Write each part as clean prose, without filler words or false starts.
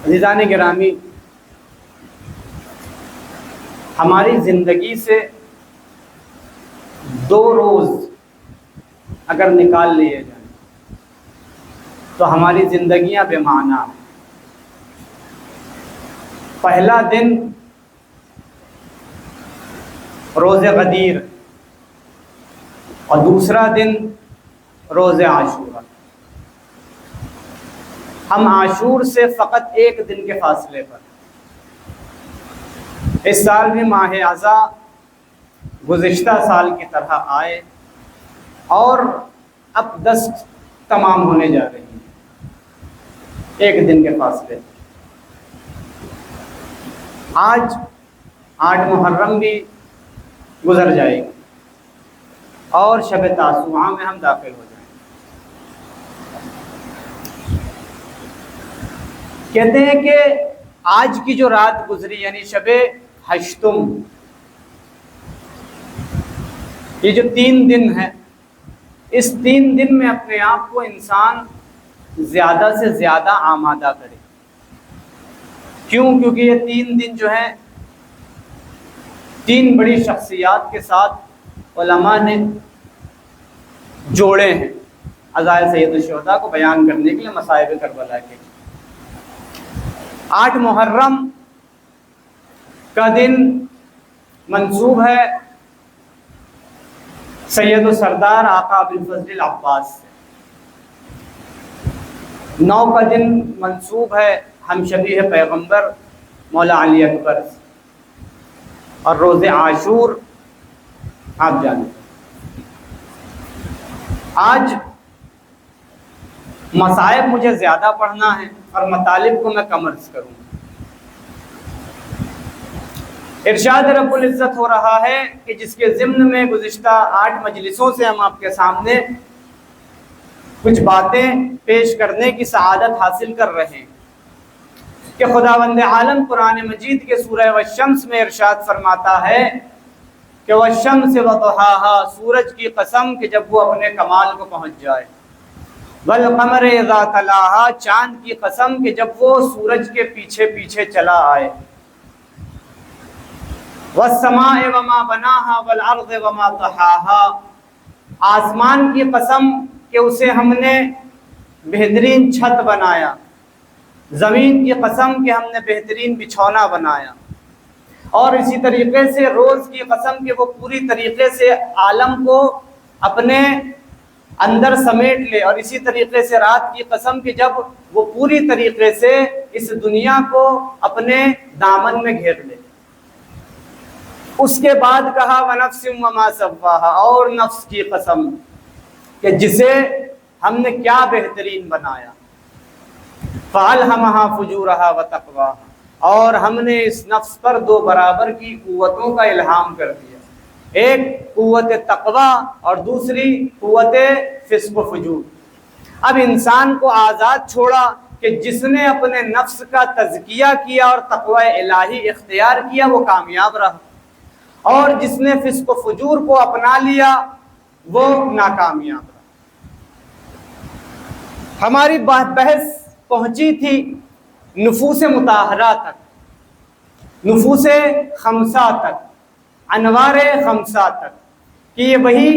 عزیزان گرامی، ہماری زندگی سے 2 روز اگر نکال لیے جائیں تو ہماری زندگیاں بے معنی ہیں۔ پہلا دن روز غدیر اور دوسرا دن روز عاشورہ۔ ہم عاشور سے فقط 1 دن کے فاصلے پر۔ اس سال بھی ماہ اذا گزشتہ سال کی طرح آئے اور اب 10 تمام ہونے جا رہی ہیں، 1 دن کے فاصلے پر۔ آج 8 محرم بھی گزر جائے گی اور شب تاسوعاء میں ہم داخل ہو جائیں گے۔ کہتے ہیں کہ آج کی جو رات گزری یعنی شب ہشتم، یہ جو 3 دن ہے، اس 3 دن میں اپنے آپ کو انسان زیادہ سے زیادہ آمادہ کرے۔ کیوں؟ کیونکہ یہ 3 دن جو ہیں 3 بڑی شخصیات کے ساتھ علماء نے جوڑے ہیں عزائے سید الشہداء کو بیان کرنے کے لیے، مصائب کربلا کے۔ 8 محرم کا دن منسوب ہے سید و سردار آقا ابوالفضل العباس سے۔ 9 کا دن منسوب ہے ہم شبیہ پیغمبر مولا علی اکبر سے، اور روز عاشور آپ جانتے ہیں۔ آج مصائب مجھے زیادہ پڑھنا ہے اور مطالب کو میں کم عرض کروں گا۔ ارشاد رب العزت ہو رہا ہے کہ جس کے ضمن میں گزشتہ 8 مجلسوں سے ہم آپ کے سامنے کچھ باتیں پیش کرنے کی سعادت حاصل کر رہے ہیں کہ خداوند عالم قرآن مجید کے سورہ والشمس میں ارشاد فرماتا ہے کہ والشمس وضحاہا، سورج کی قسم کہ جب وہ اپنے کمال کو پہنچ جائے، والقمر اذا تلاہا، چاند کی قسم کہ جب وہ سورج کے پیچھے پیچھے چلا آئے، والسماء وما بناہا والارض وما طحاہا، آسمان کی قسم کہ اسے ہم نے بہترین چھت بنایا، زمین کی قسم کہ ہم نے بہترین بچھونا بنایا، اور اسی طریقے سے روز کی قسم کہ وہ پوری طریقے سے عالم کو اپنے اندر سمیٹ لے، اور اسی طریقے سے رات کی قسم کہ جب وہ پوری طریقے سے اس دنیا کو اپنے دامن میں گھیر لے۔ اس کے بعد کہا وَنَفْسٍ وَمَا سَوَّاهَا، اور نفس کی قسم کہ جسے ہم نے کیا بہترین بنایا، فَأَلْهَمَهَا فُجُورَهَا وَتَقْوَاهَا، اور ہم نے اس نفس پر 2 برابر کی قوتوں کا الہام کر دیا، ایک قوت تقوی اور دوسری قوت فسق و فجور۔ اب انسان کو آزاد چھوڑا کہ جس نے اپنے نفس کا تزکیہ کیا اور تقوی الہی اختیار کیا وہ کامیاب رہا، اور جس نے فسق و فجور کو اپنا لیا وہ ناکامیاب رہا۔ ہماری بحث پہنچی تھی نفوس مطہرہ تک، نفوس خمسہ تک، انوار خمسہ تک، کہ یہ وہی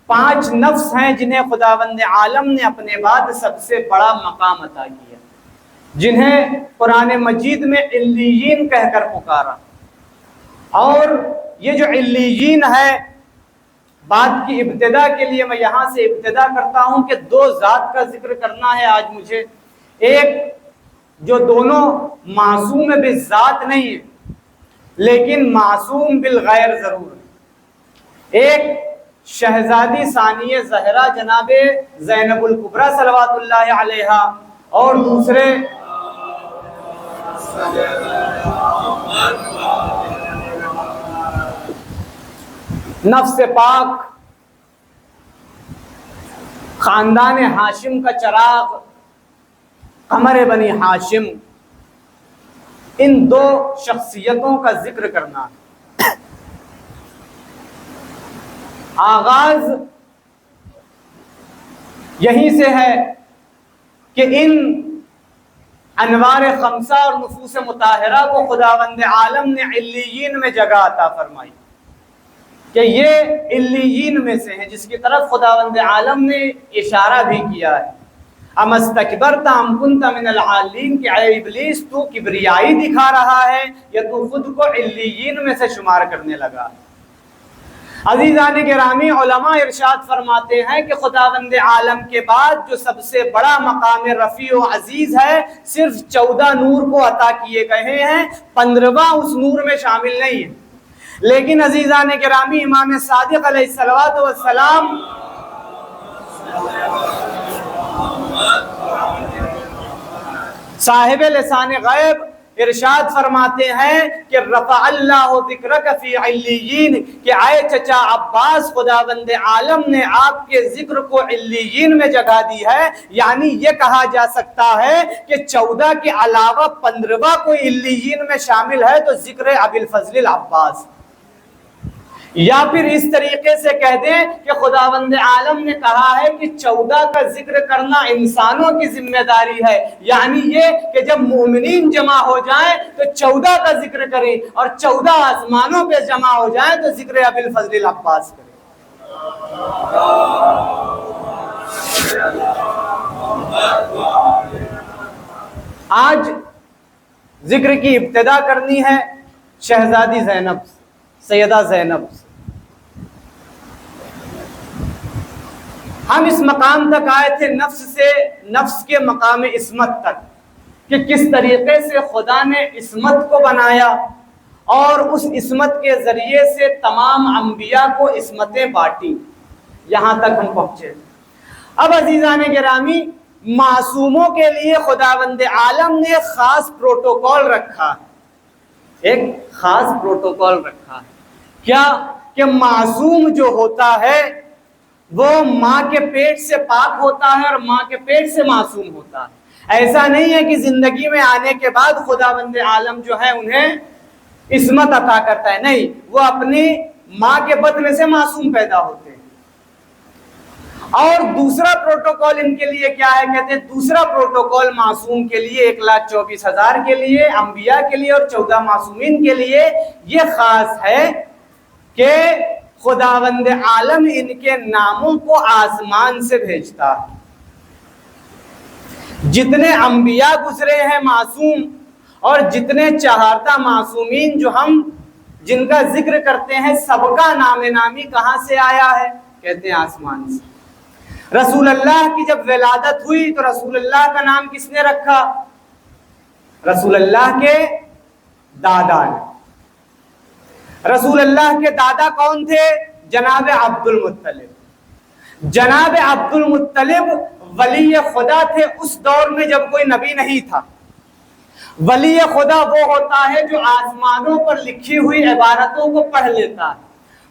5 نفس ہیں جنہیں خداوند عالم نے اپنے بعد سب سے بڑا مقام عطا کیا، جنہیں قرآن مجید میں علیین کہہ کر پکارا۔ اور یہ جو علیین ہے، بات کی ابتدا کے لیے میں یہاں سے ابتدا کرتا ہوں کہ 2 ذات کا ذکر کرنا ہے آج مجھے، ایک جو دونوں معصوم بالذات نہیں ہے لیکن معصوم بالغیر ضرور ہے، ایک شہزادی ثانیہ زہرا جناب زینب الکبریٰ صلوات اللہ علیہا، اور دوسرے نفس پاک خاندان ہاشم کا چراغ قمر بنی ہاشم، ان 2 شخصیتوں کا ذکر کرنا ہے۔ آغاز یہیں سے ہے کہ ان انوار خمسہ اور نفوس مطہرہ کو خداوند عالم نے علیین میں جگہ عطا فرمائی، کہ یہ علیین میں سے ہیں، جس کی طرف خداوند عالم نے اشارہ بھی کیا ہے۔ ام استکبرت ام کنت من العالین، کہ اے ابلیس تو کبریائی دکھا رہا ہے یا تو خود کو علیین میں سے شمار کرنے لگا۔ عزیزان گرامی، علماء ارشاد فرماتے ہیں کہ خداوند عالم کے بعد جو سب سے بڑا مقام رفیع و عزیز ہے صرف 14 نور کو عطا کیے گئے ہیں، 15واں اس نور میں شامل نہیں ہے۔ لیکن عزیزان گرامی، امام صادق علیہ السلام صاحب لسان غیب ارشاد فرماتے ہیں کہ رفع اللہ ذکرک فی علیین، کہ اے چچا عباس، خداوند عالم نے آپ کے ذکر کو علیین میں جگہ دی ہے۔ یعنی یہ کہا جا سکتا ہے کہ 14 کے علاوہ 15واں کوئی علیین میں شامل ہے تو ذکر ابی الفضل العباس۔ یا پھر اس طریقے سے کہہ دیں کہ خداوند عالم نے کہا ہے کہ 14 کا ذکر کرنا انسانوں کی ذمہ داری ہے، یعنی یہ کہ جب مومنین جمع ہو جائیں تو 14 کا ذکر کریں، اور 14 آسمانوں پہ جمع ہو جائیں تو ذکر ابی الفضل العباس کریں۔ آج ذکر کی ابتدا کرنی ہے شہزادی زینب، سیدہ زینب۔ ہم اس مقام تک آئے تھے نفس سے نفس کے مقام عصمت تک، کہ کس طریقے سے خدا نے عصمت کو بنایا اور اس عصمت کے ذریعے سے تمام انبیاء کو عصمتیں بانٹی، یہاں تک ہم پہنچے۔ اب عزیزان گرامی، معصوموں کے لیے خداوند عالم نے خاص پروٹوکول رکھا ہے، ایک خاص پروٹوکول رکھا ہے۔ کیا؟ کہ معصوم جو ہوتا ہے وہ ماں کے پیٹ سے پاک ہوتا ہے اور ماں کے پیٹ سے معصوم ہوتا ہے۔ ایسا نہیں ہے کہ زندگی میں آنے کے بعد خداوند عالم جو ہے انہیں عصمت عطا کرتا ہے، نہیں، وہ اپنی ماں کے بطن میں سے معصوم پیدا ہوتے ہیں۔ اور دوسرا پروٹوکول ان کے لیے کیا ہے؟ کہتے ہیں دوسرا پروٹوکول معصوم کے لیے 1,24,000 کے لیے، انبیاء کے لیے اور 14 معصومین کے لیے یہ خاص ہے کہ خداوند عالم ان کے ناموں کو آسمان سے بھیجتا ہے۔ جتنے انبیاء گزرے ہیں معصوم، اور جتنے 4 معصومین جو ہم جن کا ذکر کرتے ہیں، سب کا نام نامی کہاں سے آیا ہے؟ کہتے ہیں آسمان سے۔ رسول اللہ کی جب ولادت ہوئی تو رسول اللہ کا نام کس نے رکھا؟ رسول اللہ کے دادا نے۔ رسول اللہ کے دادا کون تھے؟ جناب عبد المطلب۔ جناب عبد المطلب ولی خدا تھے اس دور میں جب کوئی نبی نہیں تھا۔ ولی خدا وہ ہوتا ہے جو آسمانوں پر لکھی ہوئی عبارتوں کو پڑھ لیتا ہے۔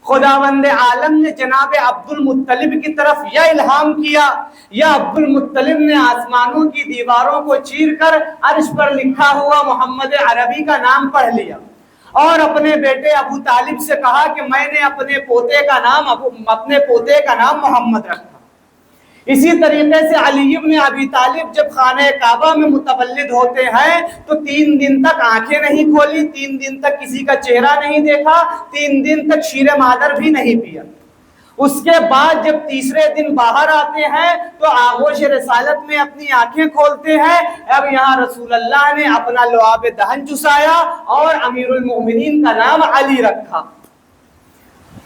خداوند عالم نے جناب عبد المطلب کی طرف یا الہام کیا یا عبد المطلب نے آسمانوں کی دیواروں کو چیر کر عرش پر لکھا ہوا محمد عربی کا نام پڑھ لیا، اور اپنے بیٹے ابو طالب سے کہا کہ میں نے اپنے پوتے کا نام محمد رکھا۔ اسی طریقے سے علی ابن ابی طالب جب خانہ کعبہ میں متولد ہوتے ہیں تو 3 دن تک آنکھیں نہیں کھولی، 3 دن تک کسی کا چہرہ نہیں دیکھا، 3 دن تک شیر مادر بھی نہیں پیا۔ اس کے بعد جب تیسرے دن باہر آتے ہیں تو آغوش رسالت میں اپنی آنکھیں کھولتے ہیں۔ اب یہاں رسول اللہ نے اپنا لعاب دہن چسایا اور امیر المؤمنین کا نام علی رکھا۔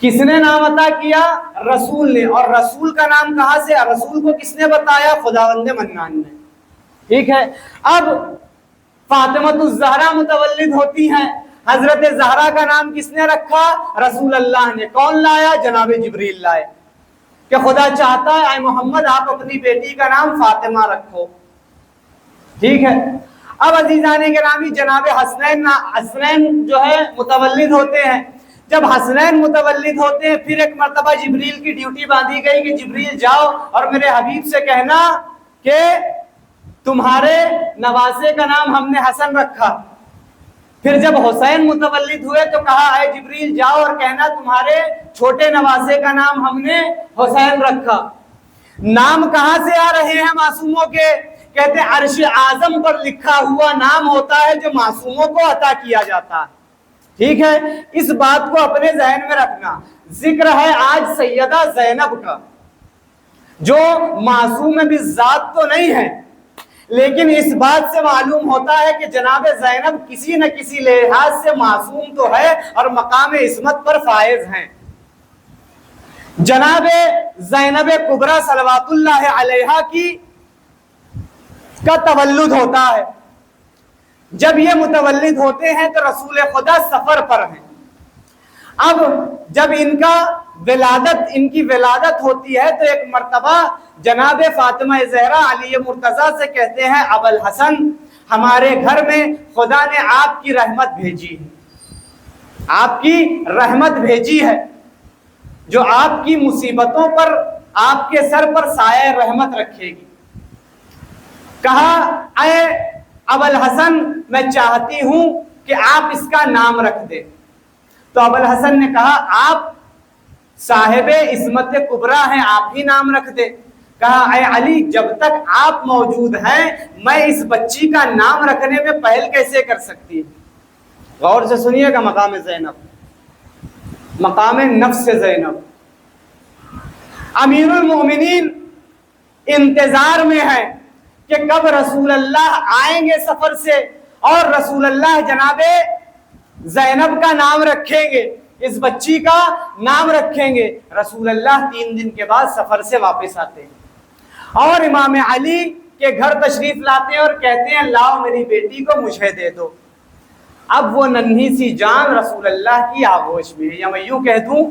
کس نے نام عطا کیا؟ رسول نے۔ اور رسول کا نام کہاں سے؟ رسول کو کس نے بتایا؟ خداوند منان نے۔ ٹھیک ہے، اب فاطمہ الزہرا متولد ہوتی ہیں۔ حضرت زہرا کا نام کس نے رکھا؟ رسول اللہ نے۔ کون لایا؟ جناب جبریل لائے کہ خدا چاہتا ہے اے محمد آپ اپنی بیٹی کا نام فاطمہ رکھو۔ ٹھیک ہے، اب عزیزان گرامی جناب حسنین جو ہے متولد ہوتے ہیں۔ جب حسنین متولد ہوتے ہیں پھر ایک مرتبہ جبریل کی ڈیوٹی باندھی گئی کہ جبریل جاؤ اور میرے حبیب سے کہنا کہ تمہارے نواسے کا نام ہم نے حسن رکھا۔ پھر جب حسین متولد ہوئے تو کہا اے جبریل جاؤ اور کہنا تمہارے چھوٹے نواسے کا نام ہم نے حسین رکھا۔ نام کہاں سے آ رہے ہیں معصوموں کے؟ کہتے ہیں عرش اعظم پر لکھا ہوا نام ہوتا ہے جو معصوموں کو عطا کیا جاتا ہے. ٹھیک ہے, اس بات کو اپنے ذہن میں رکھنا. ذکر ہے آج سیدہ زینب کا, جو معصوم بالذات تو نہیں ہے, لیکن اس بات سے معلوم ہوتا ہے کہ جناب زینب کسی نہ کسی لحاظ سے معصوم تو ہے اور مقام عصمت پر فائز ہیں. جناب زینب کبریٰ صلوات اللہ علیہا کا تولد ہوتا ہے. جب یہ متولد ہوتے ہیں تو رسول خدا سفر پر ہیں. اب جب ان کی ولادت ہوتی ہے تو ایک مرتبہ جناب فاطمہ زہرا علی مرتضیٰ سے کہتے ہیں ابوالحسن ہمارے گھر میں خدا نے آپ کی رحمت بھیجی ہے, آپ کی رحمت بھیجی ہے جو آپ کی مصیبتوں پر آپ کے سر پر سایہ رحمت رکھے گی. کہا اے ابوالحسن میں چاہتی ہوں کہ آپ اس کا نام رکھ دیں. تو ابوالحسن نے کہا آپ صاحب عصمت کبریٰ ہیں, آپ ہی نام رکھ دیں. کہا اے علی جب تک آپ موجود ہیں میں اس بچی کا نام رکھنے میں پہل کیسے کر سکتی ہوں. غور سے سنیے گا مقام زینب, مقام نفس زینب. امیر المومنین انتظار میں ہے کہ کب رسول اللہ آئیں گے سفر سے اور رسول اللہ جناب زینب کا نام رکھیں گے, اس بچی کا نام رکھیں گے. رسول اللہ 3 دن کے بعد سفر سے واپس آتے ہیں اور امام علی کے گھر تشریف لاتے ہیں اور کہتے ہیں لاؤ میری بیٹی کو مجھے دے دو. اب وہ ننھی سی جان رسول اللہ کی آغوش میں ہے, یا میں یوں کہہ دوں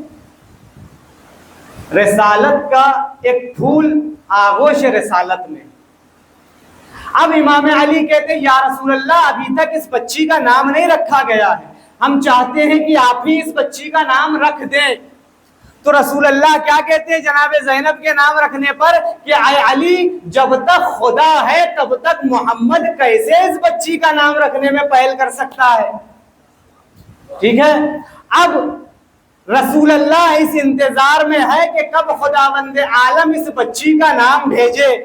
رسالت کا ایک پھول آغوش رسالت میں. اب امام علی کہتے ہیں یا رسول اللہ ابھی تک اس بچی کا نام نہیں رکھا گیا ہے, ہم چاہتے ہیں کہ آپ ہی اس بچی کا نام رکھ دیں. تو رسول اللہ کیا کہتے ہیں جناب زینب کے نام رکھنے پر کہ اے علی جب تک خدا ہے تب تک محمد کیسے اس بچی کا نام رکھنے میں پہل کر سکتا ہے. ٹھیک ہے, اب رسول اللہ اس انتظار میں ہے کہ کب خداوند عالم اس بچی کا نام بھیجے.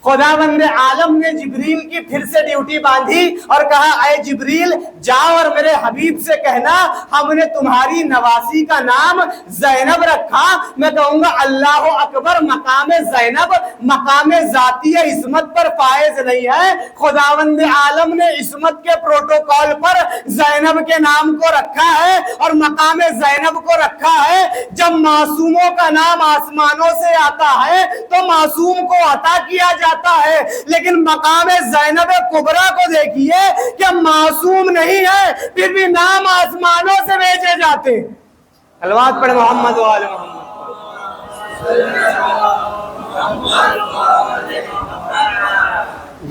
خداوند عالم نے جبریل کی پھر سے ڈیوٹی باندھی اور کہا اے جبریل جاؤ اور میرے حبیب سے کہنا ہم نے تمہاری نواسی کا نام زینب رکھا. میں کہوں گا اللہ اکبر, مقام زینب مقام ذاتی عصمت پر فائز نہیں ہے. خداوند عالم نے عصمت کے پروٹوکول پر زینب کے نام کو رکھا ہے اور مقام زینب کو رکھا ہے. جب معصوموں کا نام آسمانوں سے آتا ہے تو معصوم کو عطا کیا جاتا ہے, لیکن مقام زینب کبریٰ کو دیکھیے کہ معصوم نہیں ہے پھر بھی نام آسمانوں سے بھیجے جاتے. صلوات پڑھ محمد و آل محمد.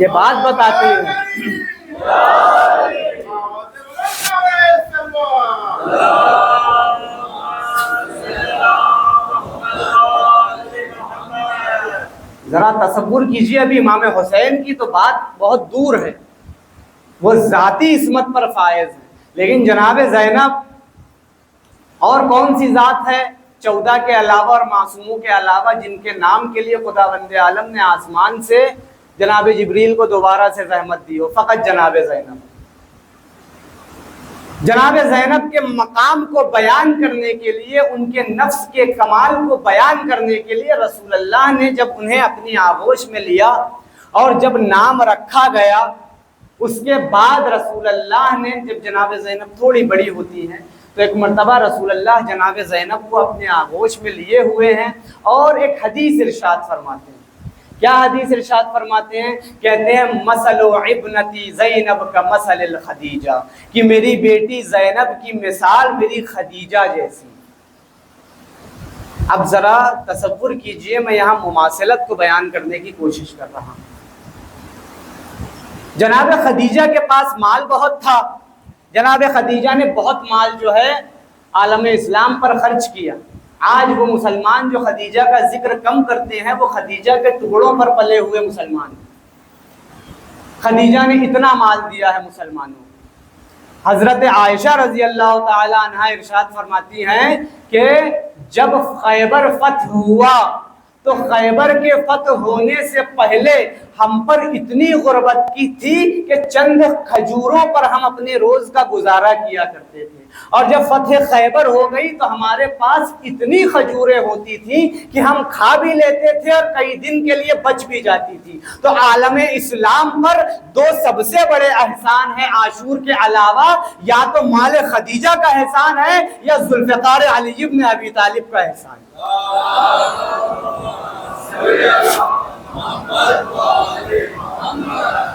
یہ بات بتاتی ہے ذرا تصور کیجئے, ابھی امام حسین کی تو بات بہت دور ہے, وہ ذاتی عصمت پر فائز ہے, لیکن جناب زینب اور کون سی ذات ہے 14 کے علاوہ اور معصوموں کے علاوہ جن کے نام کے لیے خداوند عالم نے آسمان سے جناب جبریل کو دوبارہ سے رحمت دی ہو؟ فقط جناب زینب. جناب زینب کے مقام کو بیان کرنے کے لیے, ان کے نفس کے کمال کو بیان کرنے کے لیے رسول اللہ نے جب انہیں اپنی آغوش میں لیا اور جب نام رکھا گیا, اس کے بعد رسول اللہ نے جب جناب زینب تھوڑی بڑی ہوتی ہیں تو ایک مرتبہ رسول اللہ جناب زینب کو اپنے آغوش میں لیے ہوئے ہیں اور ایک حدیث ارشاد فرماتے ہیں. کیا حدیث ارشاد فرماتے ہیں؟ کہتے ہیں مثل ابنتی زینب کا مثل الخدیجہ, کہ میری بیٹی زینب کی مثال میری خدیجہ جیسی. اب ذرا تصور کیجئے, میں یہاں مماثلت کو بیان کرنے کی کوشش کر رہا ہوں. جناب خدیجہ کے پاس مال بہت تھا, جناب خدیجہ نے بہت مال جو ہے عالم اسلام پر خرچ کیا. آج وہ مسلمان جو خدیجہ کا ذکر کم کرتے ہیں وہ خدیجہ کے ٹکڑوں پر پلے ہوئے مسلمان. خدیجہ نے اتنا مال دیا ہے مسلمانوں کو. حضرت عائشہ رضی اللہ تعالی عنہا ارشاد فرماتی ہیں کہ جب خیبر فتح ہوا تو خیبر کے فتح ہونے سے پہلے ہم پر اتنی غربت کی تھی کہ چند کھجوروں پر ہم اپنے روز کا گزارا کیا کرتے تھے، اور جب فتح خیبر ہو گئی تو ہمارے پاس اتنی کھجوریں ہوتی تھیں کہ ہم کھا بھی لیتے تھے اور کئی دن کے لیے بچ بھی جاتی تھی۔ تو عالم اسلام پر دو سب سے بڑے احسان ہیں عاشور کے علاوہ، یا تو مال خدیجہ کا احسان ہے یا ذوالفقار علی بن ابی طالب کا احسان۔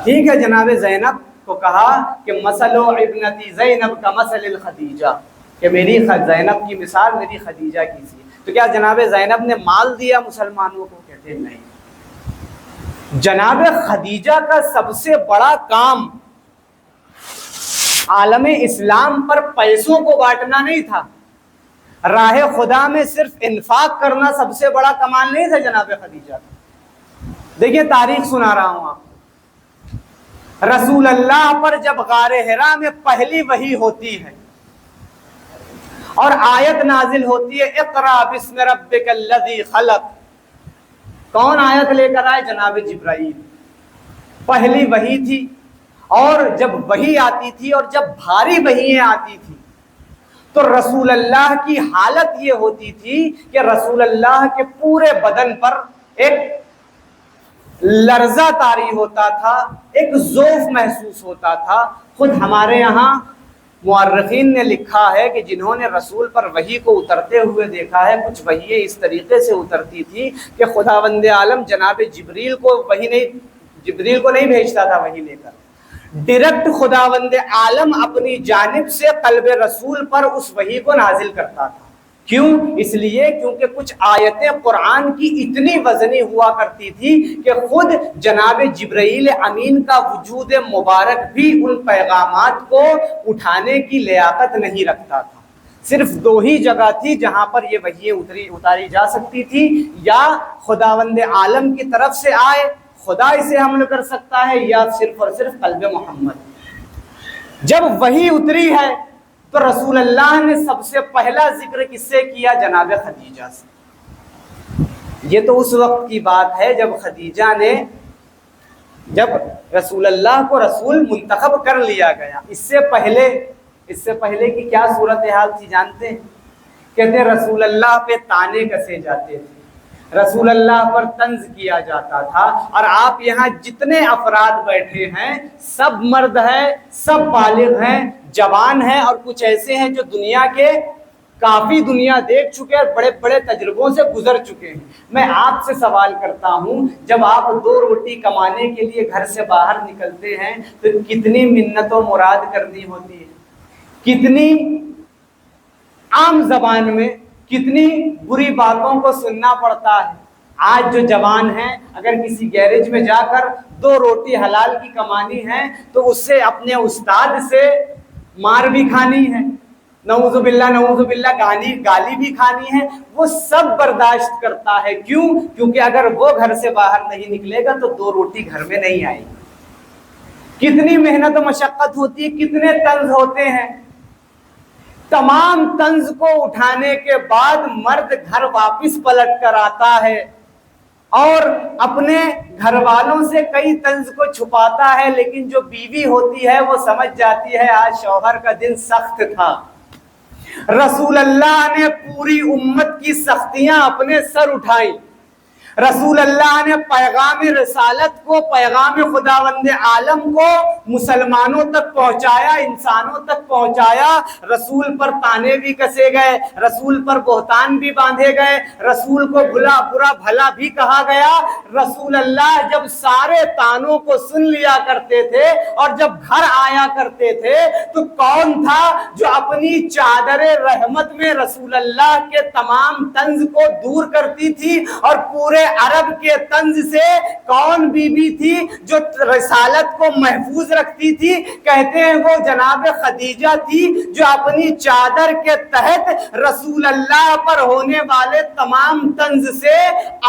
ٹھیک ہے، جناب زینب کو کہا کہ مثل ابنتی زینب کا مثل الخدیجہ، کہ میری زینب کی مثال میری خدیجہ کی سی۔ تو کیا جناب زینب نے مال دیا مسلمانوں کو؟ کہتے ہیں نہیں۔ جناب خدیجہ کا سب سے بڑا کام عالم اسلام پر پیسوں کو بانٹنا نہیں تھا، راہ خدا میں صرف انفاق کرنا سب سے بڑا کمال نہیں تھا جناب خدیجہ کا۔ دیکھیے تاریخ سنا رہا ہوں آپ کو، رسول اللہ پر جب غار حرا میں پہلی وحی ہوتی ہے اور آیت نازل ہوتی ہے اقرا بسم ربک الذی خلق، کون آیت لے کر آئے؟ جناب جبرائیل۔ پہلی وحی تھی، اور جب وحی آتی تھی اور جب بھاری وحییں آتی تھی تو رسول اللہ کی حالت یہ ہوتی تھی کہ رسول اللہ کے پورے بدن پر ایک لرزہ طاری ہوتا تھا، ایک ذوف محسوس ہوتا تھا۔ خود ہمارے یہاں مورخین نے لکھا ہے کہ جنہوں نے رسول پر وحی کو اترتے ہوئے دیکھا ہے، کچھ وحییں اس طریقے سے اترتی تھی کہ خداوند عالم جناب جبریل کو نہیں بھیجتا تھا وحی لے کر، ڈائریکٹ خداوند عالم اپنی جانب سے قلب رسول پر اس وحی کو نازل کرتا تھا۔ کیوں؟ اس لیے کیونکہ کچھ آیتیں قرآن کی اتنی وزنی ہوا کرتی تھی کہ خود جناب جبرائیل امین کا وجود مبارک بھی ان پیغامات کو اٹھانے کی لیاقت نہیں رکھتا تھا۔ صرف دو ہی جگہ تھی جہاں پر یہ وحییں اتاری جا سکتی تھی، یا خداوند عالم کی طرف سے آئے، خدا اسے حمل کر سکتا ہے، یا صرف اور صرف قلب محمد۔ جب وحی اتری ہے تو رسول اللہ نے سب سے پہلا ذکر کس سے کیا؟ جناب خدیجہ سے۔ یہ تو اس وقت کی بات ہے جب خدیجہ نے، جب رسول اللہ کو رسول منتخب کر لیا گیا۔ اس سے پہلے کی کیا صورتحال تھی جانتے ہیں؟ کہتے ہیں رسول اللہ پہ تانے کسے جاتے تھے، رسول اللہ پر طنز کیا جاتا تھا، اور آپ یہاں جتنے افراد بیٹھے ہیں سب مرد ہیں، سب بالغ ہیں، جوان ہیں، اور کچھ ایسے ہیں جو دنیا کے کافی دنیا دیکھ چکے اور بڑے بڑے تجربوں سے گزر چکے ہیں۔ میں آپ سے سوال کرتا ہوں، جب آپ دو روٹی کمانے کے لیے گھر سے باہر نکلتے ہیں تو کتنی منت و مراد کرنی ہوتی ہے، کتنی عام زبان میں کتنی بری باتوں کو سننا پڑتا ہے۔ آج جو جوان ہیں اگر کسی گیرج میں جا کر دو روٹی حلال کی کمانی ہے تو اس سے اپنے استاد سے مار بھی کھانی ہے، نعوذ باللہ گالی بھی کھانی ہے، وہ سب برداشت کرتا ہے۔ کیوں؟ کیونکہ اگر وہ گھر سے باہر نہیں نکلے گا تو دو روٹی گھر میں نہیں آئے گی۔ کتنی محنت و مشقت ہوتی ہے، کتنے طنز ہوتے ہیں۔ تمام طنز کو اٹھانے کے بعد مرد گھر واپس پلٹ کر آتا ہے اور اپنے گھر والوں سے کئی طنز کو چھپاتا ہے، لیکن جو بیوی ہوتی ہے وہ سمجھ جاتی ہے آج شوہر کا دن سخت تھا۔ رسول اللہ نے پوری امت کی سختیاں اپنے سر اٹھائیں، رسول اللہ نے پیغام رسالت کو، پیغام خداوند عالم کو مسلمانوں تک پہنچایا، انسانوں تک پہنچایا۔ رسول پر تانے بھی کسے گئے، رسول پر بہتان بھی باندھے گئے، رسول کو برا بھلا بھی کہا گیا۔ رسول اللہ جب سارے تانوں کو سن لیا کرتے تھے اور جب گھر آیا کرتے تھے تو کون تھا جو اپنی چادر رحمت میں رسول اللہ کے تمام طنز کو دور کرتی تھی؟ اور پورے عرب کے طنز سے کون بی بی تھی جو رسالت کو محفوظ رکھتی تھی؟ کہتے ہیں وہ جناب خدیجہ تھی جو اپنی چادر کے تحت رسول اللہ پر ہونے والے تمام طنز سے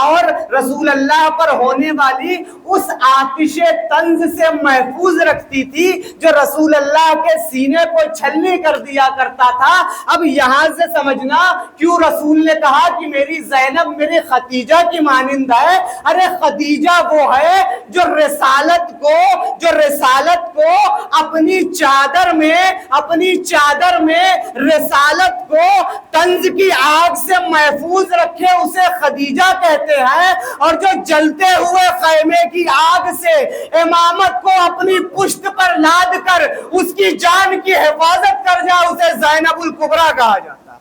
اور رسول اللہ پر ہونے والی اس آتش طنز سے محفوظ رکھتی تھی جو رسول اللہ کے سینے کو چھلنی کر دیا کرتا تھا۔ اب یہاں سے سمجھنا کیوں رسول نے کہا کہ میری زینب میری خدیجہ کی مانی مانند ہے. ارے خدیجہ وہ ہے جو رسالت کو اپنی چادر میں رسالت کو طنز کی آگ سے محفوظ رکھے, اسے خدیجہ کہتے ہیں. اور جو جلتے ہوئے خیمے کی آگ سے امامت کو اپنی پشت پر لاد کر اس کی جان کی حفاظت کر جائے, اسے زینب الکبریٰ کہا جاتا ہے.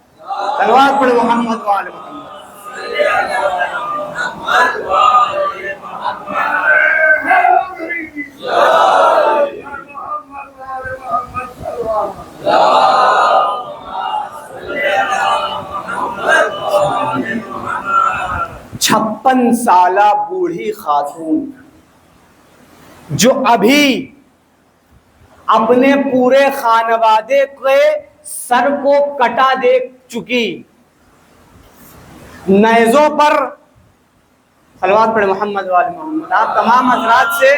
صلوات پڑھو محمد وآل محمد. چھپن سالہ بوڑھی خاتون جو ابھی اپنے پورے خانوادے کے سر کو کٹا دے چکی, نیزوں پر صلوات پڑھے محمد وآل محمد. آپ تمام حضرات سے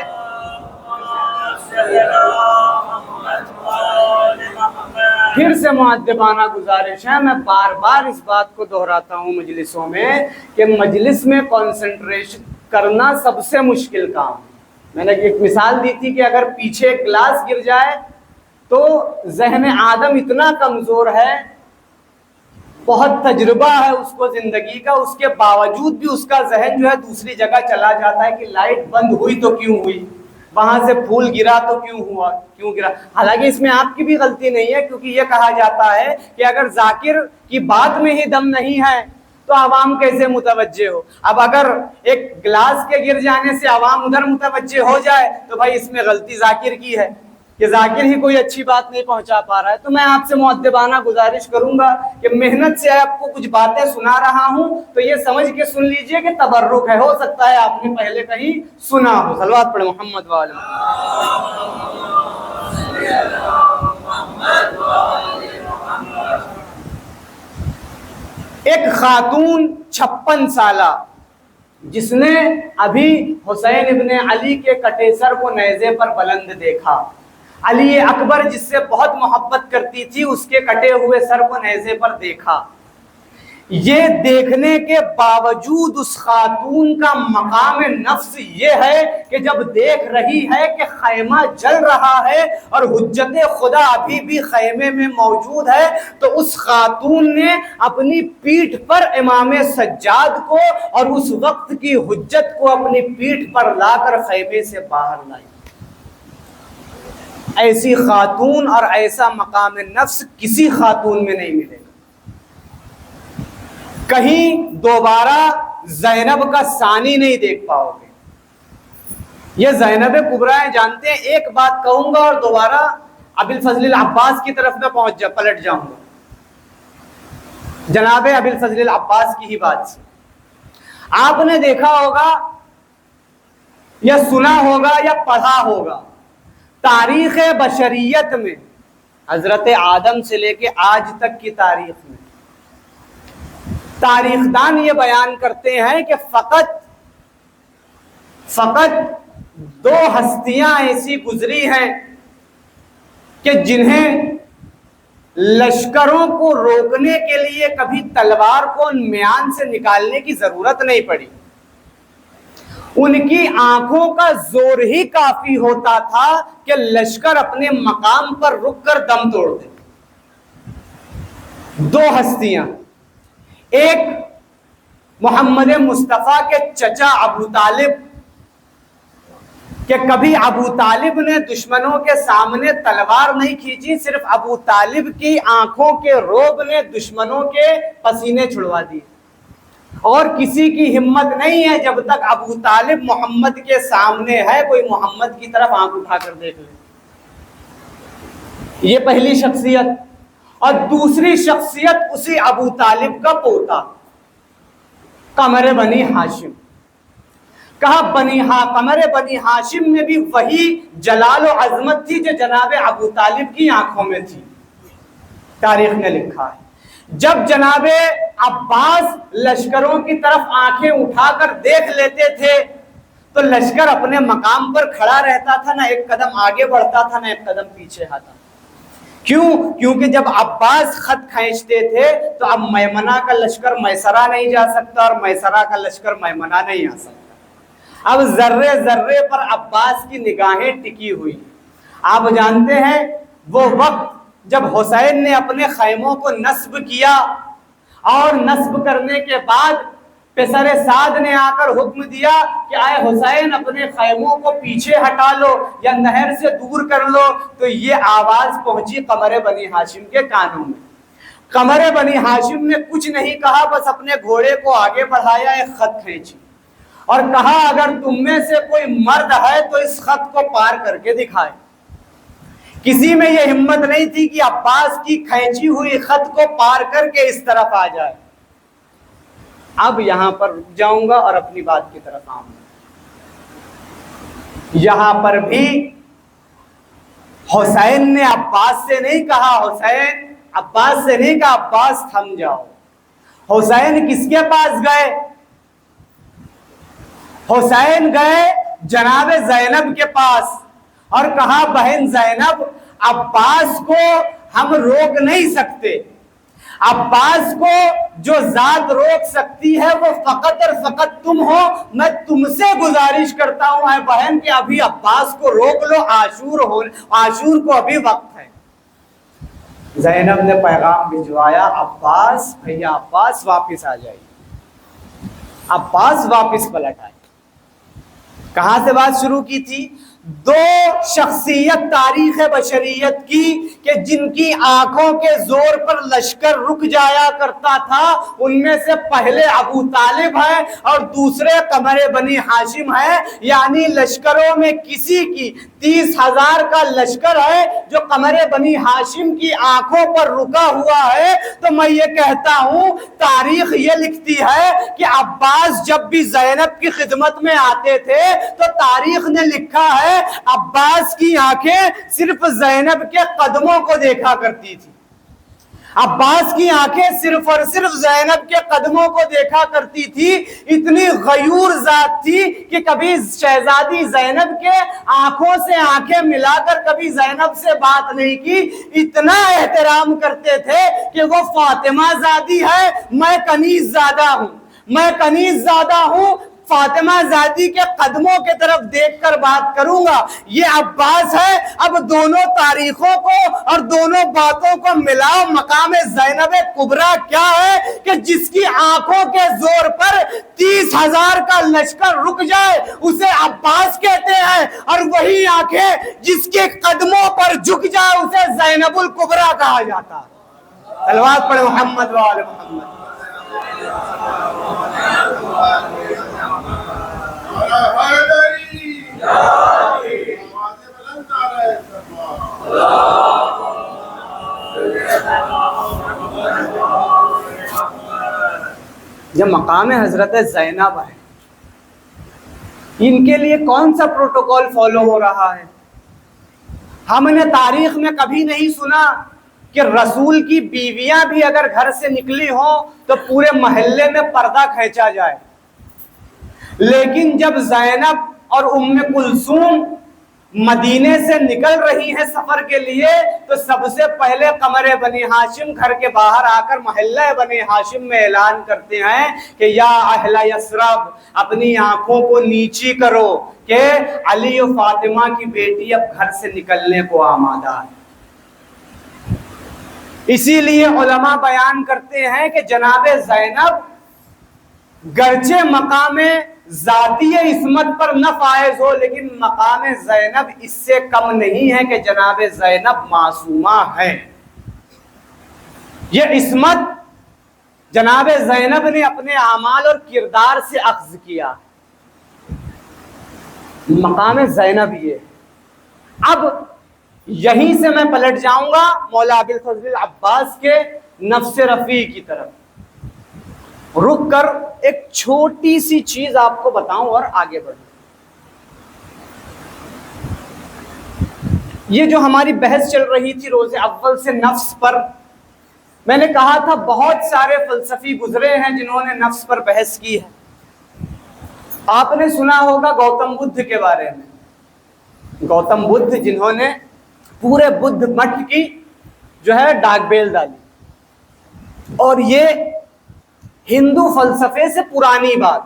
پھر سے مؤدبانہ گزارش ہے, میں بار بار اس بات کو دہراتا ہوں مجلسوں میں کہ مجلس میں کنسنٹریشن کرنا سب سے مشکل کام ہے. میں نے ایک مثال دی تھی کہ اگر پیچھے ایک گلاس گر جائے تو ذہن آدم اتنا کمزور ہے, بہت تجربہ ہے اس کو زندگی کا, اس کے باوجود بھی اس کا ذہن جو ہے دوسری جگہ چلا جاتا ہے کہ لائٹ بند ہوئی تو کیوں ہوئی, وہاں سے پھول گرا تو کیوں گرا. حالانکہ اس میں آپ کی بھی غلطی نہیں ہے, کیونکہ یہ کہا جاتا ہے کہ اگر ذاکر کی بات میں ہی دم نہیں ہے تو عوام کیسے متوجہ ہو. اب اگر ایک گلاس کے گر جانے سے عوام ادھر متوجہ ہو جائے تو بھائی اس میں غلطی ذاکر کی ہے کہ ذاکر ہی کوئی اچھی بات نہیں پہنچا پا رہا ہے. تو میں آپ سے مؤدبانہ گزارش کروں گا کہ محنت سے آپ کو کچھ باتیں سنا رہا ہوں تو یہ سمجھ کے سن لیجئے کہ تبرک ہے, ہو سکتا ہے آپ نے پہلے کہیں سنا ہو. صلوات پڑھے محمد وآل محمد. ایک خاتون 56 سالہ جس نے ابھی حسین ابن علی کے کٹے سر کو نیزے پر بلند دیکھا, علی اکبر جس سے بہت محبت کرتی تھی اس کے کٹے ہوئے سر کو نیزے پر دیکھا. یہ دیکھنے کے باوجود اس خاتون کا مقام نفس یہ ہے کہ جب دیکھ رہی ہے کہ خیمہ جل رہا ہے اور حجت خدا ابھی بھی خیمے میں موجود ہے, تو اس خاتون نے اپنی پیٹھ پر امام سجاد کو اور اس وقت کی حجت کو اپنی پیٹھ پر لا کر خیمے سے باہر لائی. ایسی خاتون اور ایسا مقام نفس کسی خاتون میں نہیں ملے گا. کہیں دوبارہ زینب کا ثانی نہیں دیکھ پاؤ گے. یہ زینب کبریٰ ہیں, جانتے ہیں. ایک بات کہوں گا اور دوبارہ ابی الفضل العباس کی طرف میں پلٹ جاؤں گا. جناب ابی الفضل العباس کی ہی بات سے آپ نے دیکھا ہوگا یا سنا ہوگا یا پڑھا ہوگا, تاریخ بشریت میں حضرت آدم سے لے کے آج تک کی تاریخ میں تاریخ دان یہ بیان کرتے ہیں کہ فقط 2 ہستیاں ایسی گزری ہیں کہ جنہیں لشکروں کو روکنے کے لیے کبھی تلوار کو میان سے نکالنے کی ضرورت نہیں پڑی. ان کی آنکھوں کا زور ہی کافی ہوتا تھا کہ لشکر اپنے مقام پر رک کر دم توڑ دے. 2 ہستیاں, ایک محمد مصطفیٰ کے چچا ابو طالب, کہ کبھی ابو طالب نے دشمنوں کے سامنے تلوار نہیں کھینچی, صرف ابو طالب کی آنکھوں کے روب نے دشمنوں کے پسینے چھڑوا دیے. اور کسی کی ہمت نہیں ہے جب تک ابو طالب محمد کے سامنے ہے کوئی محمد کی طرف آنکھ اٹھا کر دیکھ لے. یہ پہلی شخصیت. اور دوسری شخصیت اسی ابو طالب کا پوتا قمر بنی ہاشم. کہا قمر بنی ہاشم میں بھی وہی جلال و عظمت تھی جو جناب ابو طالب کی آنکھوں میں تھی. تاریخ نے لکھا ہے جب جناب عباس لشکروں کی طرف آنکھیں اٹھا کر دیکھ لیتے تھے تو لشکر اپنے مقام پر کھڑا رہتا تھا, نہ ایک قدم آگے بڑھتا تھا نہ ایک قدم پیچھے آتا. کیوں؟ کیونکہ جب عباس خط کھینچتے تھے تو اب میمنہ کا لشکر میسرہ نہیں جا سکتا اور میسرہ کا لشکر میمنہ نہیں آ سکتا۔ اب ذرے ذرے پر عباس کی نگاہیں ٹکی ہوئی۔ آپ جانتے ہیں وہ وقت جب حسین نے اپنے خیموں کو نصب کیا اور نصب کرنے کے بعد پسر سعد نے آ کر حکم دیا کہ اے حسین اپنے خیموں کو پیچھے ہٹا لو یا نہر سے دور کر لو، تو یہ آواز پہنچی قمر بنی ہاشم کے کانوں میں۔ قمر بنی ہاشم نے کچھ نہیں کہا، بس اپنے گھوڑے کو آگے بڑھایا، ایک خط کھینچی اور کہا اگر تم میں سے کوئی مرد ہے تو اس خط کو پار کر کے دکھائے۔ کسی میں یہ ہمت نہیں تھی کہ عباس کی کھینچی ہوئی خط کو پار کر کے اس طرف آ جائے۔ اب یہاں پر رک جاؤں گا اور اپنی بات کی طرف آؤں گا۔ یہاں پر بھی حسین نے عباس سے نہیں کہا، عباس سے نہیں کہا عباس تھم جاؤ۔ حسین کس کے پاس گئے؟ حسین گئے جناب زینب کے پاس اور کہا بہن زینب، عباس کو ہم روک نہیں سکتے، عباس کو جو ذات روک سکتی ہے وہ فقط اور فقط تم ہو۔ میں تم سے گزارش کرتا ہوں اے بہن کہ ابھی عباس کو روک لو، عاشور کو ابھی وقت ہے۔ زینب نے پیغام بھجوایا عباس، بھیا عباس واپس آ جائیے۔ عباس واپس پلٹ آئے۔ کہاں سے بات شروع کی تھی؟ دو شخصیت تاریخ بشریت کی کہ جن کی آنکھوں کے زور پر لشکر رک جایا کرتا تھا، ان میں سے پہلے ابو طالب ہے اور دوسرے قمر بنی ہاشم ہے۔ یعنی لشکروں میں کسی کی 30,000 کا لشکر ہے جو قمر بنی ہاشم کی آنکھوں پر رکا ہوا ہے۔ تو میں یہ کہتا ہوں تاریخ یہ لکھتی ہے کہ عباس جب بھی زینب کی خدمت میں آتے تھے تو تاریخ نے لکھا ہے عباس کی آنکھیں صرف زینب کے قدموں کو دیکھا کرتی تھی۔ عباس کی آنکھیں صرف اور صرف زینب کے قدموں کو دیکھا کرتی تھی۔ اتنی غیور ذات تھی کہ کبھی شہزادی زینب کے آنکھوں سے آنکھیں ملا کر کبھی زینب سے بات نہیں کی۔ اتنا احترام کرتے تھے کہ وہ فاطمہ زادی ہے، میں کنیز زادہ ہوں، فاطمہ زادی کے قدموں کے طرف دیکھ کر بات کروں گا۔ یہ عباس ہے۔ اب دونوں تاریخوں کو اور دونوں باتوں کو ملاؤ، مقام زینب کبریٰ کیا ہے کہ جس کی آنکھوں کے زور پر 30,000 کا لشکر رک جائے اسے عباس کہتے ہیں، اور وہی آنکھیں جس کے قدموں پر جھک جائے اسے زینب الکبریٰ کہا جاتا ہے۔ صلوات پڑھیں محمد و آل محمد۔ جب مقام حضرت زینب ہے، ان کے لیے کون سا پروٹوکول فالو ہو رہا ہے؟ ہم نے تاریخ میں کبھی نہیں سنا کہ رسول کی بیویاں بھی اگر گھر سے نکلی ہوں تو پورے محلے میں پردہ کھینچا جائے۔ لیکن جب زینب اور ام کلثوم مدینے سے نکل رہی ہیں سفر کے لیے تو سب سے پہلے قمر بنی ہاشم گھر کے باہر آ کر محلہ بنی ہاشم میں اعلان کرتے ہیں کہ یا اہل یثرب، اپنی آنکھوں کو نیچی کرو کہ علی و فاطمہ کی بیٹی اب گھر سے نکلنے کو آمادہ ہے۔ اسی لیے علماء بیان کرتے ہیں کہ جناب زینب گرچہ مقام ذاتی عصمت پر نہ فائز ہو، لیکن مقام زینب اس سے کم نہیں ہے کہ جناب زینب معصومہ ہے۔ یہ عصمت جناب زینب نے اپنے اعمال اور کردار سے اخذ کیا۔ مقام زینب یہ۔ اب یہیں سے میں پلٹ جاؤں گا مولا ابوالفضل عباس کے نفس رفیع کی طرف، رک کر ایک چھوٹی سی چیز آپ کو بتاؤں اور آگے بڑھوں۔ یہ جو ہماری بحث چل رہی تھی روز اول سے نفس پر، میں نے کہا تھا بہت سارے فلسفی گزرے ہیں جنہوں نے نفس پر بحث کی ہے۔ آپ نے سنا ہوگا گوتم بدھ کے بارے میں، گوتم بدھ جنہوں نے پورے بدھ مت کی جو ہے ڈاک بیل ڈالی، اور یہ ہندو فلسفے سے پرانی بات،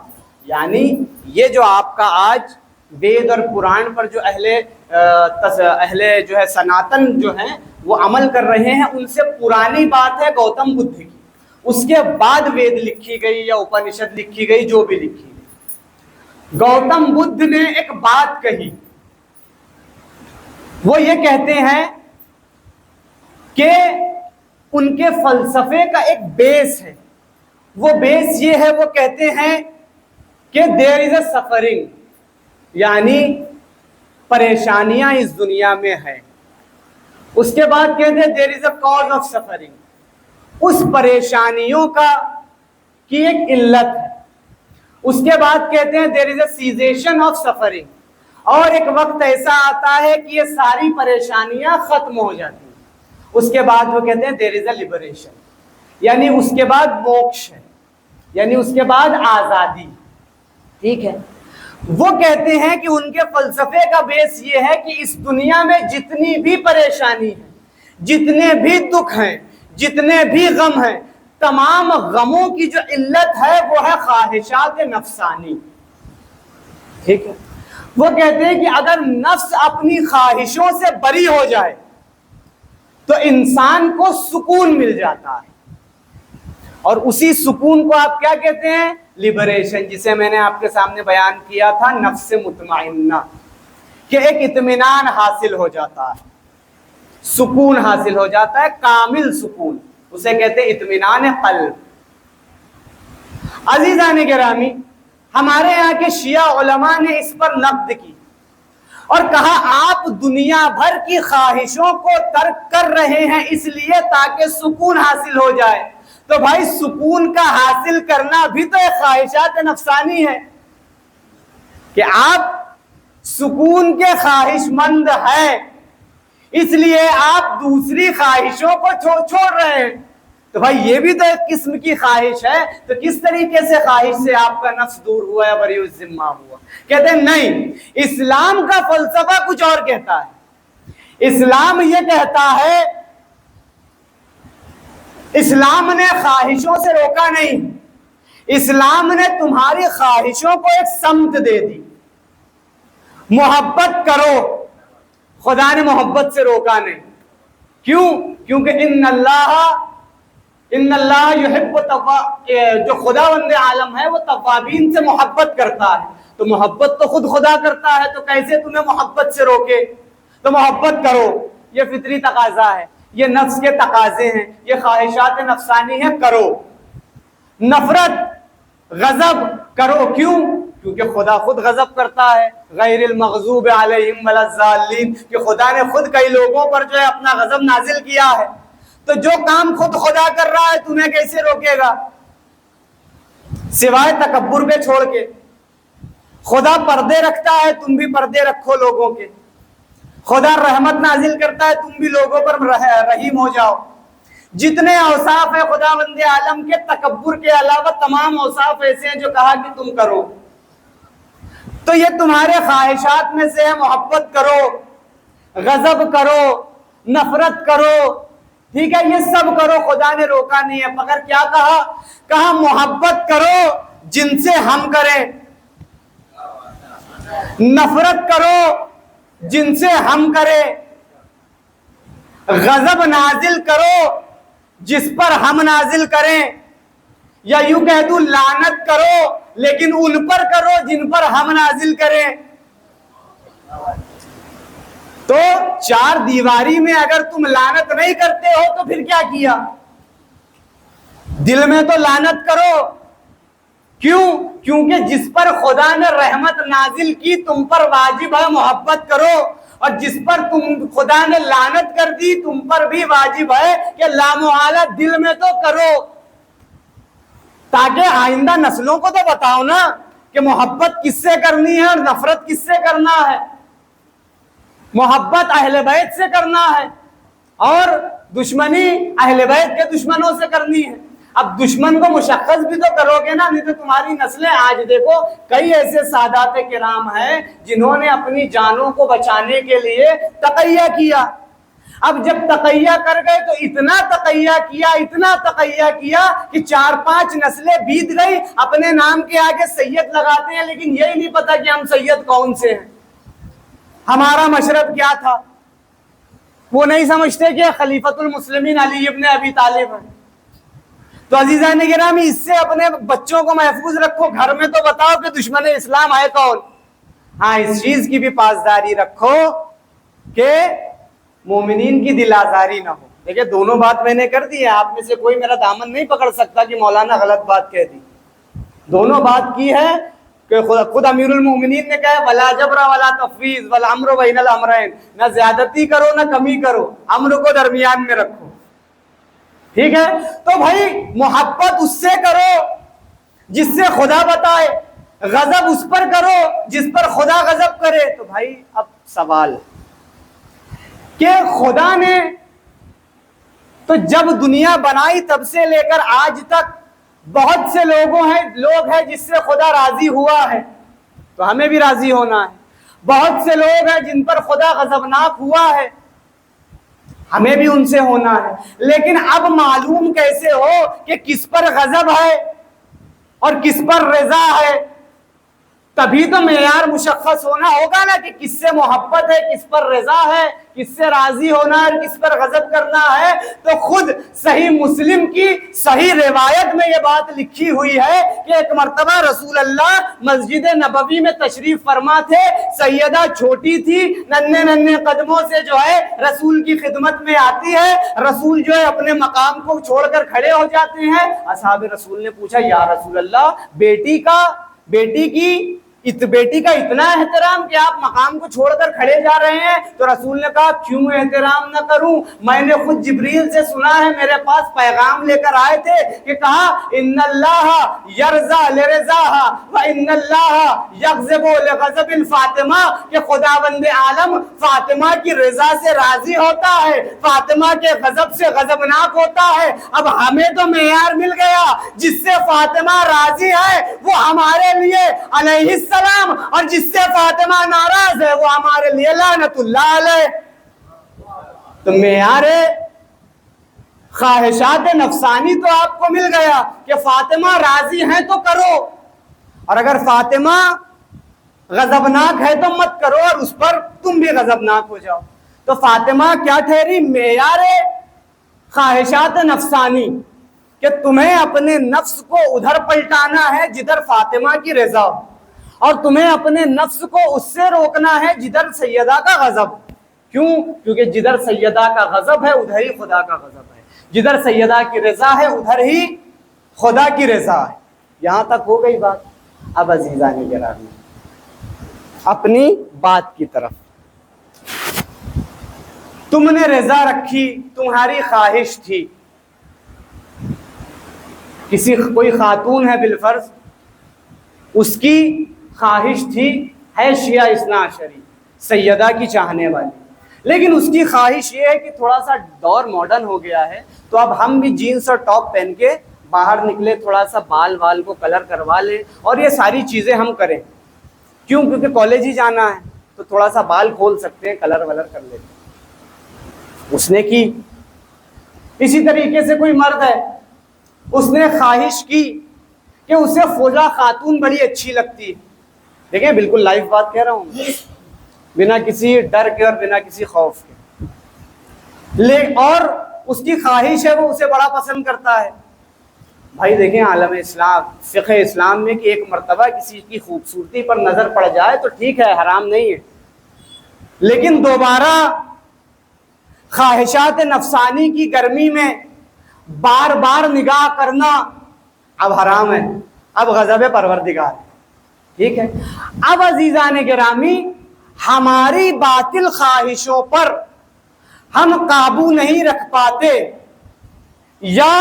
یعنی یہ جو آپ کا آج وید اور پران پر جو اہل جو ہے سناتن جو ہیں وہ عمل کر رہے ہیں، ان سے پرانی بات ہے گوتم بدھ کی، اس کے بعد وید لکھی گئی یا اپنشد لکھی گئی، جو بھی لکھی گئی۔ گوتم بدھ نے ایک بات کہی، وہ یہ کہتے ہیں کہ ان کے فلسفے کا ایک بیس ہے، وہ بیس یہ ہے، وہ کہتے ہیں کہ دیر از اے سفرنگ، یعنی پریشانیاں اس دنیا میں ہیں۔ اس کے بعد کہتے ہیں دیر از اے کاز آف سفرنگ، اس پریشانیوں کی ایک علت ہے۔ اس کے بعد کہتے ہیں دیر از اے سیزیشن آف سفرنگ، اور ایک وقت ایسا آتا ہے کہ یہ ساری پریشانیاں ختم ہو جاتی ہیں۔ اس کے بعد وہ کہتے ہیں دیر از اے لبریشن، یعنی اس کے بعد موکش ہے، یعنی اس کے بعد آزادی۔ ٹھیک ہے، وہ کہتے ہیں کہ ان کے فلسفے کا بیس یہ ہے کہ اس دنیا میں جتنی بھی پریشانی ہے، جتنے بھی دکھ ہیں، جتنے بھی غم ہیں، تمام غموں کی جو علت ہے وہ ہے خواہشات نفسانی۔ ٹھیک ہے، وہ کہتے ہیں کہ اگر نفس اپنی خواہشوں سے بری ہو جائے تو انسان کو سکون مل جاتا ہے، اور اسی سکون کو آپ کیا کہتے ہیں؟ لبریشن، جسے میں نے آپ کے سامنے بیان کیا تھا نفس مطمئنہ، کہ ایک اطمینان حاصل ہو جاتا ہے، سکون حاصل ہو جاتا ہے، کامل سکون، اسے کہتے ہیں اطمینان قلب۔ عزیزان گرامی، ہمارے یہاں کے شیعہ علماء نے اس پر نقد کی اور کہا آپ دنیا بھر کی خواہشوں کو ترک کر رہے ہیں اس لیے تاکہ سکون حاصل ہو جائے، تو بھائی سکون کا حاصل کرنا بھی تو ایک خواہشات نفسانی ہے، کہ آپ سکون کے خواہش مند ہیں اس لیے آپ دوسری خواہشوں کو چھوڑ رہے ہیں، تو بھائی یہ بھی تو ایک قسم کی خواہش ہے، تو کس طریقے سے خواہش سے آپ کا نفس دور ہوا یا بری الذمہ ہوا؟ کہتے ہیں نہیں، اسلام کا فلسفہ کچھ اور کہتا ہے۔ اسلام یہ کہتا ہے، اسلام نے خواہشوں سے روکا نہیں، اسلام نے تمہاری خواہشوں کو ایک سمت دے دی، محبت کرو، خدا نے محبت سے روکا نہیں۔ کیوں؟ کیونکہ ان اللہ یحب جو خداوند عالم ہے وہ توابین سے محبت کرتا ہے، تو محبت تو خود خدا کرتا ہے، تو کیسے تمہیں محبت سے روکے؟ تو محبت کرو، یہ فطری تقاضا ہے، یہ نفس کے تقاضے ہیں، یہ خواہشات نفسانی ہیں، کرو۔ نفرت، غضب کرو، کیوں؟ کیونکہ خدا خود غضب کرتا ہے، غیر المغضوب علیہم ولا الضالین، کہ خدا نے خود کئی لوگوں پر جو ہے اپنا غضب نازل کیا ہے، تو جو کام خود خدا کر رہا ہے تمہیں کیسے روکے گا؟ سوائے تکبر کے چھوڑ کے۔ خدا پردے رکھتا ہے، تم بھی پردے رکھو لوگوں کے۔ خدا رحمت نازل کرتا ہے، تم بھی لوگوں پر رحیم ہو جاؤ۔ جتنے اوصاف ہیں خداوند عالم کے، تکبر کے علاوہ تمام اوصاف ایسے ہیں جو کہا کہ تم کرو، تو یہ تمہارے خواہشات میں سے ہے، محبت کرو، غضب کرو، نفرت کرو، ٹھیک ہے، یہ سب کرو، خدا نے روکا نہیں ہے، مگر کیا کہا؟ کہا محبت کرو جن سے ہم کریں، نفرت کرو جن سے ہم کریں، غضب نازل کرو جس پر ہم نازل کریں، یا یوں کہہ دوں لعنت کرو لیکن ان پر کرو جن پر ہم نازل کریں۔ تو چار دیواری میں اگر تم لعنت نہیں کرتے ہو تو پھر کیا کیا؟ دل میں تو لعنت کرو، کیوں؟ کیونکہ جس پر خدا نے رحمت نازل کی تم پر واجب ہے محبت کرو، اور جس پر خدا نے لعنت کر دی تم پر بھی واجب ہے کہ لامحالہ دل میں تو کرو، تاکہ آئندہ نسلوں کو تو بتاؤ نا کہ محبت کس سے کرنی ہے اور نفرت کس سے کرنا ہے۔ محبت اہل بیت سے کرنا ہے اور دشمنی اہل بیت کے دشمنوں سے کرنی ہے۔ اب دشمن کو مشخص بھی تو کرو گے نا، نہیں تو تمہاری نسلیں، آج دیکھو کئی ایسے سادات کرام ہیں جنہوں نے اپنی جانوں کو بچانے کے لیے تقیہ کیا، اب جب تقیہ کر گئے تو اتنا تقیہ کیا کہ 4-5 نسلیں بیت گئی، اپنے نام کے آگے سید لگاتے ہیں، لیکن یہی نہیں پتا کہ ہم سید کون سے ہیں، ہمارا مشرب کیا تھا۔ وہ نہیں سمجھتے کہ خلیفۃ المسلمین علی ابن ابی طالب ہے۔ تو عزیزان گرامی، اس سے اپنے بچوں کو محفوظ رکھو، گھر میں تو بتاؤ کہ دشمن اسلام ہے کون، ہاں اس چیز کی بھی پاسداری رکھو کہ مومنین کی دل آزاری نہ ہو۔ دیکھیں دونوں بات میں نے کر دی ہے، آپ میں سے کوئی میرا دامن نہیں پکڑ سکتا کہ مولانا غلط بات کہہ دی، دونوں بات کی ہے کہ خود امیر المومنین نے کہا ولا جبر ولا تفویض والامر بین الامرین، نہ زیادتی کرو نہ کمی کرو، امر کو درمیان میں رکھو، ٹھیک ہے۔ تو بھائی محبت اس سے کرو جس سے خدا بتائے، غضب اس پر کرو جس پر خدا غضب کرے۔ تو بھائی اب سوال کہ خدا نے تو جب دنیا بنائی تب سے لے کر آج تک بہت سے لوگ ہیں جس سے خدا راضی ہوا ہے، تو ہمیں بھی راضی ہونا ہے۔ بہت سے لوگ ہیں جن پر خدا غضبناک ہوا ہے، ہمیں بھی ان سے ہونا ہے۔ لیکن اب معلوم کیسے ہو کہ کس پر غضب ہے اور کس پر رضا ہے؟ تبھی تو معیار مشخص ہونا ہوگا نا کہ کس سے محبت ہے، کس پر رضا ہے، کس سے راضی ہونا ہے، کس پر غضب کرنا ہے۔ تو خود صحیح مسلم کی صحیح روایت میں یہ بات لکھی ہوئی ہے کہ ایک مرتبہ رسول اللہ مسجد نبوی میں تشریف فرما تھے، سیدہ چھوٹی تھی، ننھے قدموں سے جو ہے رسول کی خدمت میں آتی ہے، رسول جو ہے اپنے مقام کو چھوڑ کر کھڑے ہو جاتے ہیں۔ اصحاب رسول نے پوچھا یا رسول اللہ، بیٹی کا اتنا احترام کہ آپ مقام کو چھوڑ کر کھڑے جا رہے ہیں؟ تو رسول نے کہا کیوں احترام نہ کروں، میں نے خود جبریل سے سنا ہے، میرے پاس پیغام لے کر آئے تھے کہ کہا ان اللہ یرضا لرضاہا وان اللہ یغضب لغضب الفاطمہ، کہ خداوند عالم فاطمہ کی رضا سے راضی ہوتا ہے، فاطمہ کے غضب سے غضبناک ہوتا ہے۔ اب ہمیں تو معیار مل گیا، جس سے فاطمہ راضی ہے وہ ہمارے لیے علیہ السلام، اور جس سے فاطمہ ناراض ہے وہ ہمارے لیے لعنت اللہ علیہ۔ تو معیار خواہشات نفسانی تو آپ کو مل گیا کہ فاطمہ راضی ہیں تو کرو، اور اگر فاطمہ غضبناک ہے تو مت کرو، اور اس پر تم بھی غضبناک ہو جاؤ۔ تو فاطمہ کیا ٹھہری؟ معیار خواہشات نفسانی، کہ تمہیں اپنے نفس کو ادھر پلٹانا ہے جدھر فاطمہ کی رضا، اور تمہیں اپنے نفس کو اس سے روکنا ہے جدھر سیدہ کا غضب۔ کیوں؟ کیونکہ جدھر سیدہ کا غضب ہے ادھر ہی خدا کا غضب ہے، جدھر سیدہ کی رضا ہے ادھر ہی خدا کی رضا ہے۔ یہاں تک ہو گئی بات۔ اب عزیزان گرامی اپنی بات کی طرف، تم نے رضا رکھی، تمہاری خواہش تھی، کوئی خاتون ہے بالفرض، اس کی خواہش تھی، ہے شیعہ اثنا عشری، سیدہ کی چاہنے والی، لیکن اس کی خواہش یہ ہے کہ تھوڑا سا دور ماڈرن ہو گیا ہے تو اب ہم بھی جینس اور ٹاپ پہن کے باہر نکلے، تھوڑا سا بال کو کلر کروا لیں اور یہ ساری چیزیں ہم کریں۔ کیوں؟ کیونکہ کالج ہی جانا ہے تو تھوڑا سا بال کھول سکتے ہیں، کلر ولر کر لیتے ہیں۔ اس نے کی۔ اسی طریقے سے کوئی مرد ہے، اس نے خواہش کی کہ اسے فوجا خاتون بڑی اچھی لگتی ہے، دیکھیں بالکل لائیو بات کہہ رہا ہوں، بنا کسی ڈر کے اور بنا کسی خوف کے، اور اس کی خواہش ہے وہ اسے بڑا پسند کرتا ہے۔ بھائی دیکھیں عالم اسلام، فقہ اسلام میں کہ ایک مرتبہ کسی کی خوبصورتی پر نظر پڑ جائے تو ٹھیک ہے، حرام نہیں ہے، لیکن دوبارہ خواہشات نفسانی کی گرمی میں بار بار نگاہ کرنا اب حرام ہے، اب غضب پروردگار ہے، ٹھیک ہے۔ اب عزیزان گرامی ہماری باطل خواہشوں پر ہم قابو نہیں رکھ پاتے، یا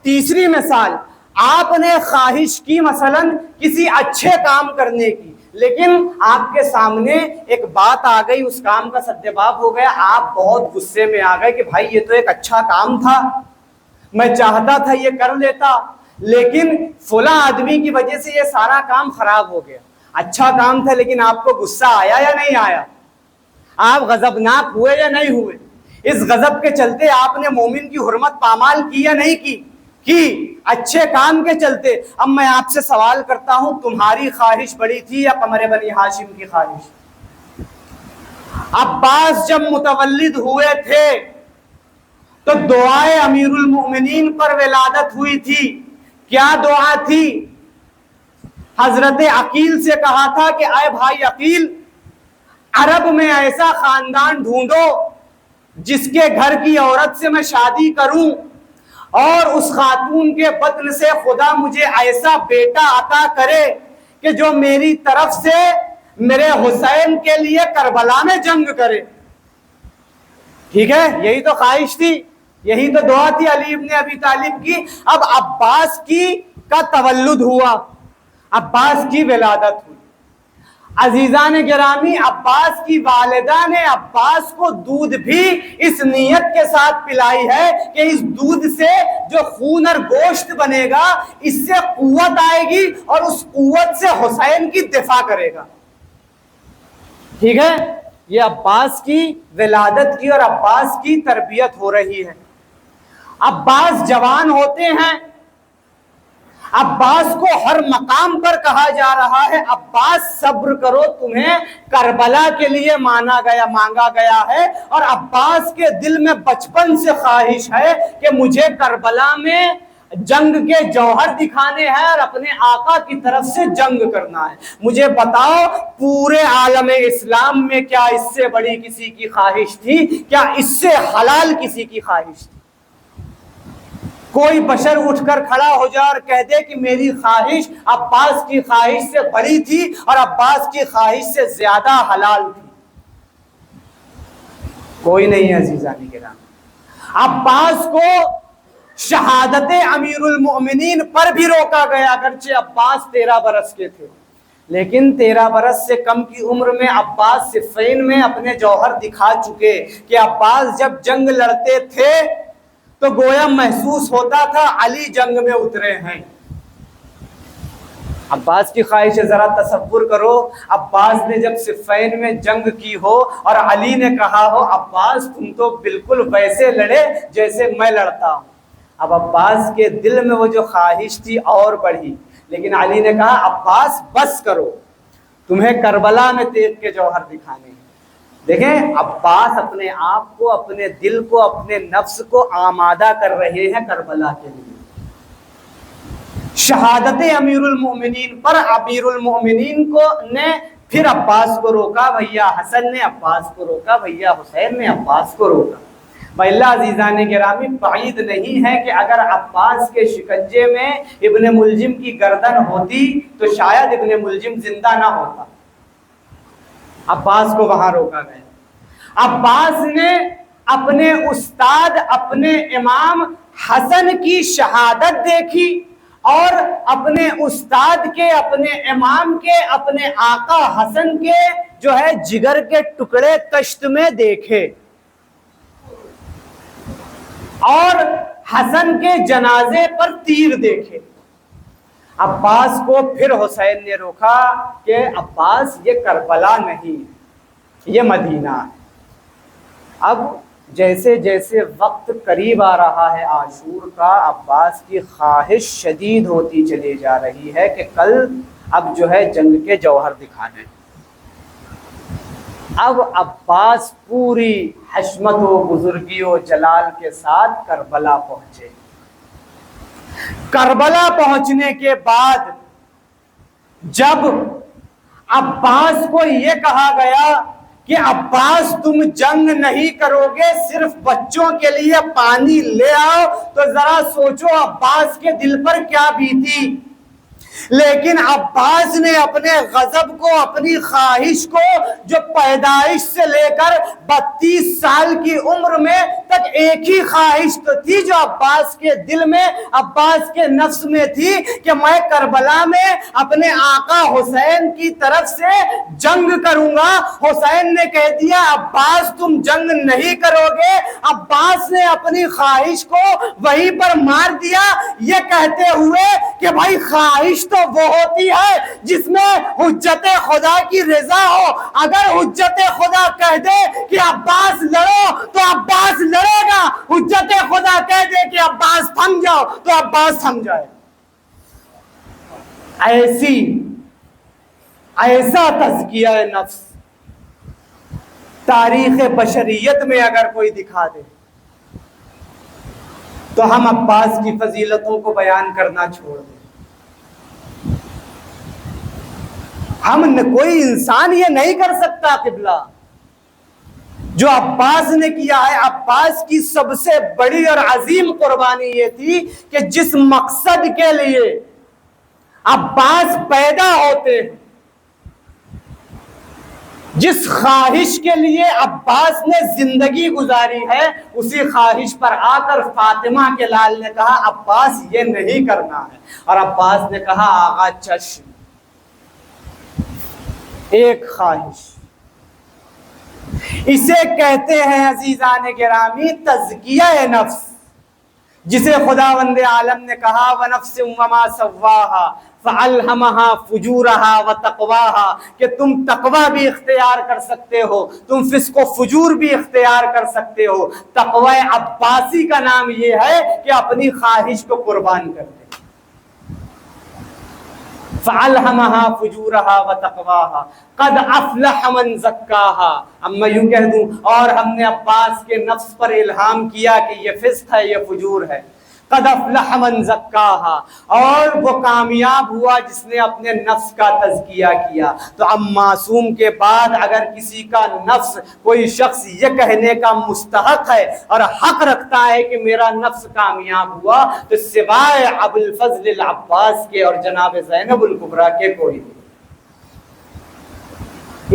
تیسری مثال، آپ نے خواہش کی مثلا کسی اچھے کام کرنے کی، لیکن آپ کے سامنے ایک بات آ گئی، اس کام کا سدباب ہو گیا، آپ بہت غصے میں آ گئے کہ بھائی یہ تو ایک اچھا کام تھا، میں چاہتا تھا یہ کر لیتا، لیکن فلاں آدمی کی وجہ سے یہ سارا کام خراب ہو گیا۔ اچھا کام تھا لیکن آپ کو غصہ آیا یا نہیں آیا؟ آپ غضبناک ہوئے یا نہیں ہوئے؟ اس غضب کے چلتے آپ نے مومن کی حرمت پامال کی یا نہیں کی اچھے کام کے چلتے۔ اب میں آپ سے سوال کرتا ہوں، تمہاری خواہش بڑی تھی یا قمر بنی ہاشم کی خواہش؟ عباس جب متولد ہوئے تھے تو دعائے امیر المؤمنین پر ولادت ہوئی تھی۔ کیا دعا تھی؟ حضرت عقیل سے کہا تھا کہ اے بھائی عقیل، عرب میں ایسا خاندان ڈھونڈو جس کے گھر کی عورت سے میں شادی کروں اور اس خاتون کے بطن سے خدا مجھے ایسا بیٹا عطا کرے کہ جو میری طرف سے میرے حسین کے لیے کربلا میں جنگ کرے۔ ٹھیک ہے، یہی تو خواہش تھی، یہی تو دعا تھی علی ابن ابی طالب کی۔ اب عباس کا تولد ہوا، عباس کی ولادت ہوئی۔ عزیزان گرامی، عباس کی والدہ نے عباس کو دودھ بھی اس نیت کے ساتھ پلائی ہے کہ اس دودھ سے جو خون اور گوشت بنے گا اس سے قوت آئے گی اور اس قوت سے حسین کی دفاع کرے گا۔ ٹھیک ہے، یہ عباس کی ولادت کی اور عباس کی تربیت ہو رہی ہے۔ عباس جوان ہوتے ہیں، عباس کو ہر مقام پر کہا جا رہا ہے عباس صبر کرو، تمہیں کربلا کے لیے مانگا گیا ہے، اور عباس کے دل میں بچپن سے خواہش ہے کہ مجھے کربلا میں جنگ کے جوہر دکھانے ہیں اور اپنے آقا کی طرف سے جنگ کرنا ہے۔ مجھے بتاؤ پورے عالم اسلام میں کیا اس سے بڑی کسی کی خواہش تھی؟ کیا اس سے حلال کسی کی خواہش تھی؟ کوئی بشر اٹھ کر کھڑا ہو جائے اور کہہ دے کہ میری خواہش عباس کی خواہش سے بڑی تھی اور عباس کی خواہش سے زیادہ حلال تھی؟ کوئی نہیں ہے عزیزانی کرام۔ عباس کو شہادت امیر المؤمنین پر بھی روکا گیا، اگرچہ عباس 13 برس کے تھے، لیکن 13 برس سے کم کی عمر میں عباس صفین میں اپنے جوہر دکھا چکے کہ عباس جب جنگ لڑتے تھے تو گویا محسوس ہوتا تھا علی جنگ میں اترے ہیں۔ عباس کی خواہش ذرا تصور کرو، عباس نے جب صفین میں جنگ کی ہو اور علی نے کہا ہو عباس تم تو بالکل ویسے لڑے جیسے میں لڑتا ہوں۔ اب عباس کے دل میں وہ جو خواہش تھی اور بڑھی، لیکن علی نے کہا عباس بس کرو، تمہیں کربلا میں تیغ کے جوہر دکھانے ہیں۔ دیکھیں عباس اپنے آپ کو، اپنے دل کو، اپنے نفس کو آمادہ کر رہے ہیں کربلا کے لیے۔ شہادت امیر المؤمنین پر امیر المؤمنین کو نے پھر عباس کو روکا، بھیا حسن نے عباس کو روکا، بھیا حسین نے عباس کو روکا۔ اللہ عزیزان گرامی، بعید نہیں ہے کہ اگر عباس کے شکنجے میں ابن ملجم کی گردن ہوتی تو شاید ابن ملجم زندہ نہ ہوتا۔ عباس کو وہاں روکا گیا۔ عباس نے اپنے استاد، اپنے امام حسن کی شہادت دیکھی اور اپنے استاد کے، اپنے امام کے، اپنے آقا حسن کے جو ہے جگر کے ٹکڑے کشت میں دیکھے، اور حسن کے جنازے پر تیر دیکھے۔ عباس کو پھر حسین نے روکا کہ عباس یہ کربلا نہیں، یہ مدینہ ہے۔ اب جیسے جیسے وقت قریب آ رہا ہے عاشور کا، عباس کی خواہش شدید ہوتی چلی جا رہی ہے کہ کل اب جو ہے جنگ کے جوہر دکھانے۔ اب عباس پوری حشمت و بزرگی و جلال کے ساتھ کربلا پہنچے۔ کربلا پہنچنے کے بعد جب عباس کو یہ کہا گیا کہ عباس تم جنگ نہیں کرو گے، صرف بچوں کے لیے پانی لے آؤ، تو ذرا سوچو عباس کے دل پر کیا بیتی۔ لیکن عباس نے اپنے غضب کو، اپنی خواہش کو، جو پیدائش سے لے کر 32 سال کی عمر میں تک ایک ہی خواہش تو تھی جو عباس کے دل میں، عباس کے نفس میں تھی کہ میں کربلا میں اپنے آقا حسین کی طرف سے جنگ کروں گا۔ حسین نے کہہ دیا عباس تم جنگ نہیں کرو گے۔ عباس نے اپنی خواہش کو وہیں پر مار دیا، یہ کہتے ہوئے کہ بھائی خواہش تو وہ ہوتی ہے جس میں حجت خدا کی رضا ہو۔ اگر حجت خدا کہہ دے کہ عباس لڑو تو عباس حجت خدا کہہ دے کہ عباس تھم جاؤ تو عباس تھم جائے. ایسا تزکیہ نفس تاریخ بشریت میں اگر کوئی دکھا دے تو ہم عباس کی فضیلتوں کو بیان کرنا چھوڑ دیں. کوئی انسان یہ نہیں کر سکتا قبلہ جو عباس نے کیا ہے. عباس کی سب سے بڑی اور عظیم قربانی یہ تھی کہ جس مقصد کے لیے عباس پیدا ہوتے ہیں، جس خواہش کے لیے عباس نے زندگی گزاری ہے، اسی خواہش پر آ کر فاطمہ کے لال نے کہا عباس یہ نہیں کرنا ہے، اور عباس نے کہا آغا چشم. ایک خواہش، اسے کہتے ہیں عزیزان گرامی تزکیہ نفس، جسے خداوند عالم نے کہا وَنَفْسٍ وَمَا سَوَّاهَا فَأَلْهَمَهَا فُجُورَهَا وَتَقْوَاهَا کہ تم تقوی بھی اختیار کر سکتے ہو، تم فسق و فجور بھی اختیار کر سکتے ہو. تقوی عباسی کا نام یہ ہے کہ اپنی خواہش کو قربان کر دے. فَأَلْهَمَهَا فُجُورَهَا وَتَقْوَاهَا قَدْ أَفْلَحَ مَنْ زَكَّاهَا. اب میں یوں کہہ دوں اور ہم نے عباس کے نفس پر الہام کیا کہ یہ فسق ہے، یہ فجور ہے. قَدْ أَفْلَحَ مَنْ زَكَّاهَا، اور وہ کامیاب ہوا جس نے اپنے نفس کا تزکیہ کیا. تو اب معصوم کے بعد اگر کسی کا نفس، کوئی شخص یہ کہنے کا مستحق ہے اور حق رکھتا ہے کہ میرا نفس کامیاب ہوا، تو سوائے ابوالفضل العباس کے اور جناب زینب الکبریٰ کے کوئی نہیں.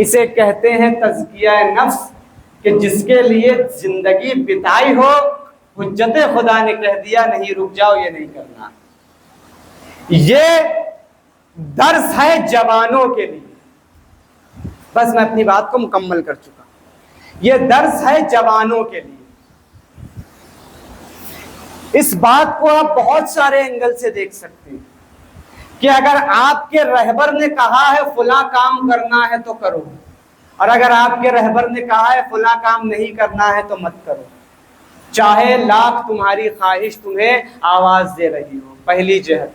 اسے کہتے ہیں تزکیہ نفس کہ جس کے لیے زندگی بتائی ہو، حجت خدا نے کہہ دیا نہیں رک جاؤ، یہ نہیں کرنا. یہ درس ہے جوانوں کے لیے. بس میں اپنی بات کو مکمل کر چکا. یہ درس ہے جوانوں کے لیے. اس بات کو آپ بہت سارے اینگل سے دیکھ سکتے ہیں کہ اگر آپ کے رہبر نے کہا ہے فلاں کام کرنا ہے تو کرو، اور اگر آپ کے رہبر نے کہا ہے فلاں کام نہیں کرنا ہے تو مت کرو، چاہے لاکھ تمہاری خواہش تمہیں آواز دے رہی ہو. پہلی جہت.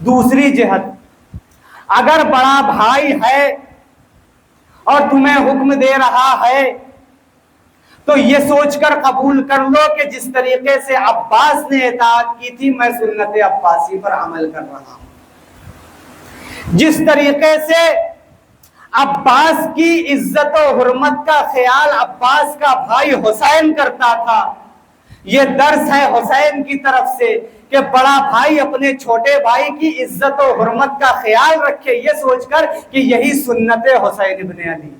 دوسری جہت، اگر بڑا بھائی ہے اور تمہیں حکم دے رہا ہے تو یہ سوچ کر قبول کر لو کہ جس طریقے سے عباس نے اطاعت کی تھی میں سنت عباسی پر عمل کر رہا ہوں. جس طریقے سے عباس کی عزت و حرمت کا خیال عباس کا بھائی حسین کرتا تھا، یہ درس ہے حسین کی طرف سے کہ بڑا بھائی اپنے چھوٹے بھائی کی عزت و حرمت کا خیال رکھے، یہ سوچ کر کہ یہی سنت حسین ابن علی.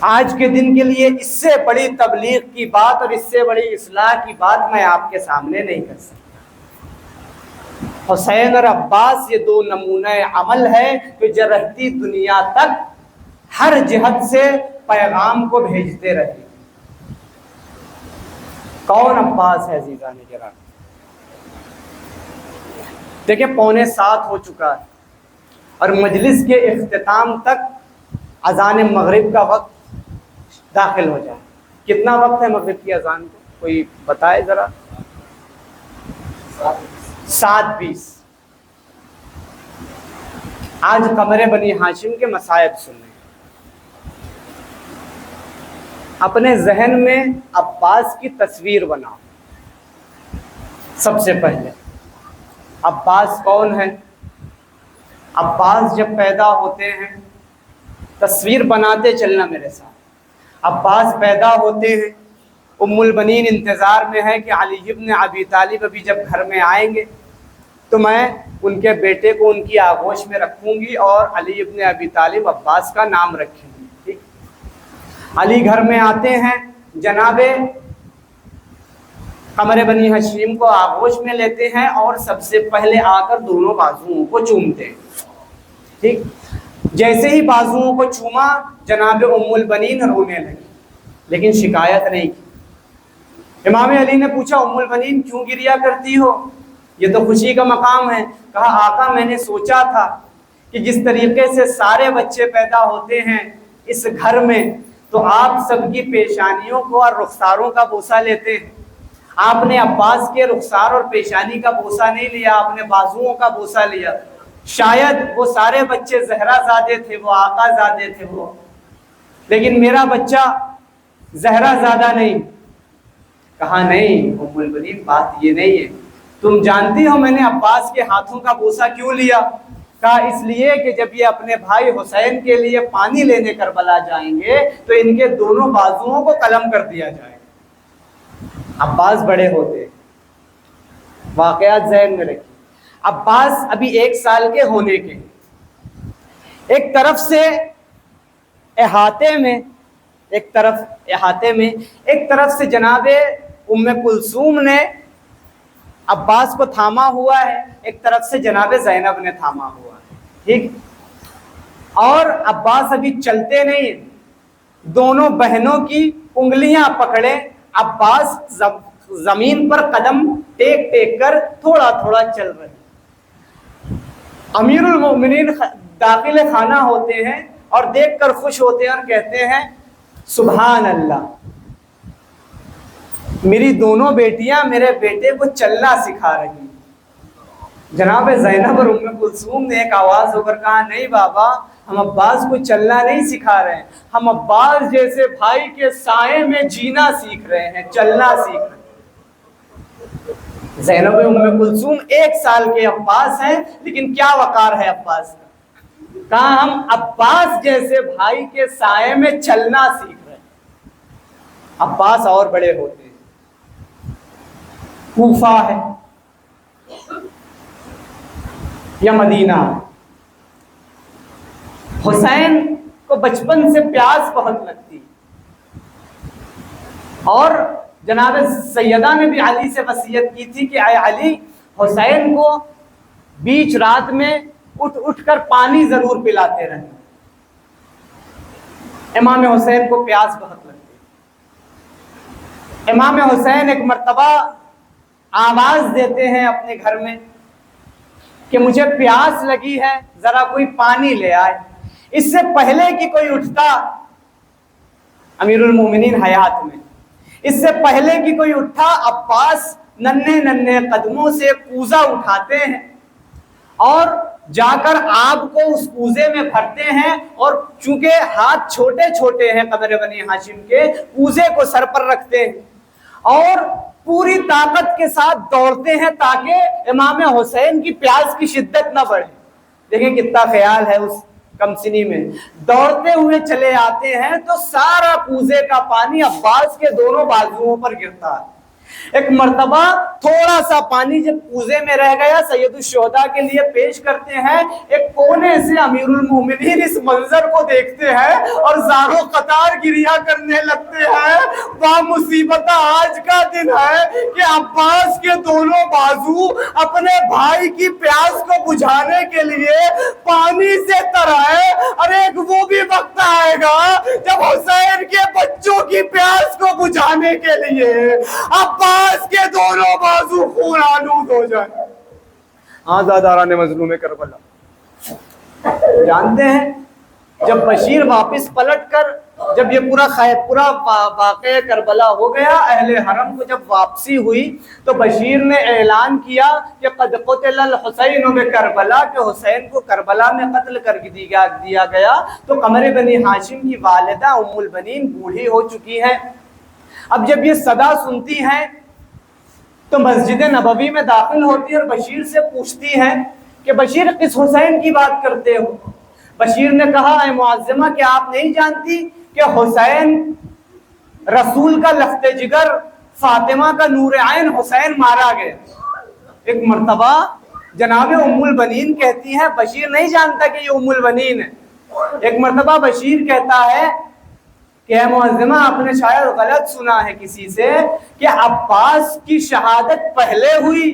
آج کے دن کے لیے اس سے بڑی تبلیغ کی بات اور اس سے بڑی اصلاح کی بات میں آپ کے سامنے نہیں کر سکتا. حسین اور عباس یہ دو نمونہ عمل ہے کہ جو رہتی دنیا تک ہر جہت سے پیغام کو بھیجتے رہے. کون عباس ہے عزیزان گرامی؟ دیکھیں 6:45 ہو چکا ہے اور مجلس کے اختتام تک اذان مغرب کا وقت داخل ہو جائے. کتنا وقت ہے مغرب کی اذان کو؟ کوئی بتائے ذرا. 7:20. آج قمر بنی ہاشم کے مصائب سنیں. اپنے ذہن میں عباس کی تصویر بناؤ. سب سے پہلے عباس کون ہے؟ عباس جب پیدا ہوتے ہیں، تصویر بناتے چلنا میرے ساتھ. عباس پیدا ہوتے ہیں، ام البنین انتظار میں ہے کہ علی ابن ابی طالب ابھی جب گھر میں آئیں گے تو میں ان کے بیٹے کو ان کی آغوش میں رکھوں گی اور علی ابن ابی طالب عباس کا نام رکھیں گی. ٹھیک. علی گھر میں آتے ہیں، جناب قمر بنی ہاشم کو آغوش میں لیتے ہیں اور سب سے پہلے آ کر دونوں بازوؤں کو چومتے ہیں. ٹھیک. جیسے ہی بازوؤں کو چوما جناب ام البنین رونے لگی، لیکن شکایت نہیں کی. امام علی نے پوچھا ام البنین کیوں گریا کرتی ہو؟ یہ تو خوشی کا مقام ہے. کہا آقا میں نے سوچا تھا کہ جس طریقے سے سارے بچے پیدا ہوتے ہیں اس گھر میں تو آپ سب کی پیشانیوں کو اور رخساروں کا بوسہ لیتے ہیں. آپ نے عباس کے رخسار اور پیشانی کا بوسہ نہیں لیا، آپ نے بازوؤں کا بوسہ لیا. شاید وہ سارے بچے زہرا زادے تھے، وہ آقا زادے تھے وہ، لیکن میرا بچہ زہرا زادہ نہیں. کہا نہیں ام البنین، بات یہ نہیں ہے. تم جانتی ہو میں نے عباس کے ہاتھوں کا بوسہ کیوں لیا؟ کہا اس لیے کہ جب یہ اپنے بھائی حسین کے لیے پانی لینے کربلا جائیں گے تو ان کے دونوں بازوؤں کو قلم کر دیا جائے گا. عباس بڑے ہوتے، واقعات ذہن میں رکھیے. عباس ابھی 1 سال کے ہونے کے، ایک طرف سے احاطے میں ایک طرف سے جناب ام کلثوم نے عباس کو تھاما ہوا ہے، ایک طرف سے جناب زینب نے تھاما ہوا ہے. ٹھیک، اور عباس ابھی چلتے نہیں، دونوں بہنوں کی انگلیاں پکڑے عباس زمین پر قدم ٹیک ٹیک کر تھوڑا تھوڑا چل رہے. امیر المومنین داخل خانہ ہوتے ہیں اور دیکھ کر خوش ہوتے ہیں اور کہتے ہیں سبحان اللہ، میری دونوں بیٹیاں میرے بیٹے کو چلنا سکھا رہی ہیں. جناب زینب اور ام کلثوم نے ایک آواز ہو کر کہا نہیں بابا، ہم عباس کو چلنا نہیں سکھا رہے ہیں، ہم عباس جیسے بھائی کے سائے میں جینا سیکھ رہے ہیں، چلنا سیکھ رہے ہیں. زینب ام کلثوم 1 سال کے عباس ہیں، لیکن کیا وقار ہے عباس کا. کہا ہم عباس جیسے بھائی کے سائے میں چلنا سیکھ رہے ہیں. عباس اور بڑے ہوتے ہیں. کوفہ ہے یا مدینہ، حسین کو بچپن سے پیاس بہت لگتی، اور جناب سیدہ نے بھی علی سے وصیت کی تھی کہ اے علی، حسین کو بیچ رات میں اٹھ کر پانی ضرور پلاتے رہے. امام حسین کو پیاس بہت لگتی. امام حسین ایک مرتبہ آواز دیتے ہیں اپنے گھر میں کہ مجھے پیاس لگی ہے، ذرا کوئی پانی لے آئے. اس سے پہلے کہ کوئی اٹھتا، امیر المومنین حیات میں، اس سے پہلے کہ کوئی اٹھا، عباس ننھے قدموں سے کوزہ اٹھاتے ہیں اور جا کر آب کو اس کوزے میں بھرتے ہیں، اور چونکہ ہاتھ چھوٹے چھوٹے ہیں قمر بنی ہاشم کے، کوزے کو سر پر رکھتے ہیں اور پوری طاقت کے ساتھ دوڑتے ہیں تاکہ امام حسین کی پیاس کی شدت نہ بڑھے. دیکھیں کتنا خیال ہے اس کم سنی میں. دوڑتے ہوئے چلے آتے ہیں تو سارا کوزے کا پانی عباس کے دونوں بازوؤں پر گرتا ہے. ایک مرتبہ تھوڑا سا پانی جب کوزے میں رہ گیا، سید الشہداء کے لیے پیش کرتے ہیں. ایک کونے سے امیر المومنین اس منظر کو دیکھتے ہیں اور زارو قطار گریا کرنے لگتے ہیں. وہ مصیبت آج کا دن ہے کہ عباس کے دونوں بازو اپنے بھائی کی پیاس کو بجھانے کے لیے پانی سے ترائے، اور ایک وہ بھی وقت آئے گا جب حسین کے بچوں کی پیاس کو بجھانے کے لیے عباس کے دونوں بازو خون آلود ہو جائے. آزاداران مظلوم کربلا. جانتے ہیں جب بشیر واپس پلٹ کر، جب یہ پورا واقعہ کربلا ہو گیا، اہل حرم کو جب واپسی ہوئی تو بشیر نے اعلان کیا کہ قد قتل الحسین بکربلا، کہ حسین کو کربلا میں قتل کر دیا گیا. تو قمر بنی ہاشم کی والدہ ام البنین بوڑھی ہو چکی ہیں. اب جب یہ صدا سنتی ہیں تو مسجد نبوی میں داخل ہوتی اور بشیر سے پوچھتی ہیں کہ بشیر کس حسین کی بات کرتے ہو؟ بشیر نے کہا اے معظمہ، کہ آپ نہیں جانتی کہ حسین رسول کا لخت جگر، فاطمہ کا نور عین حسین مارا گیا. ایک مرتبہ جناب ام البنین کہتی ہیں بشیر نہیں جانتا کہ یہ ام البنین ہے. ایک مرتبہ بشیر کہتا ہے کہ اے معظمہ، آپ نے شاید غلط سنا ہے کسی سے کہ عباس کی شہادت پہلے ہوئی،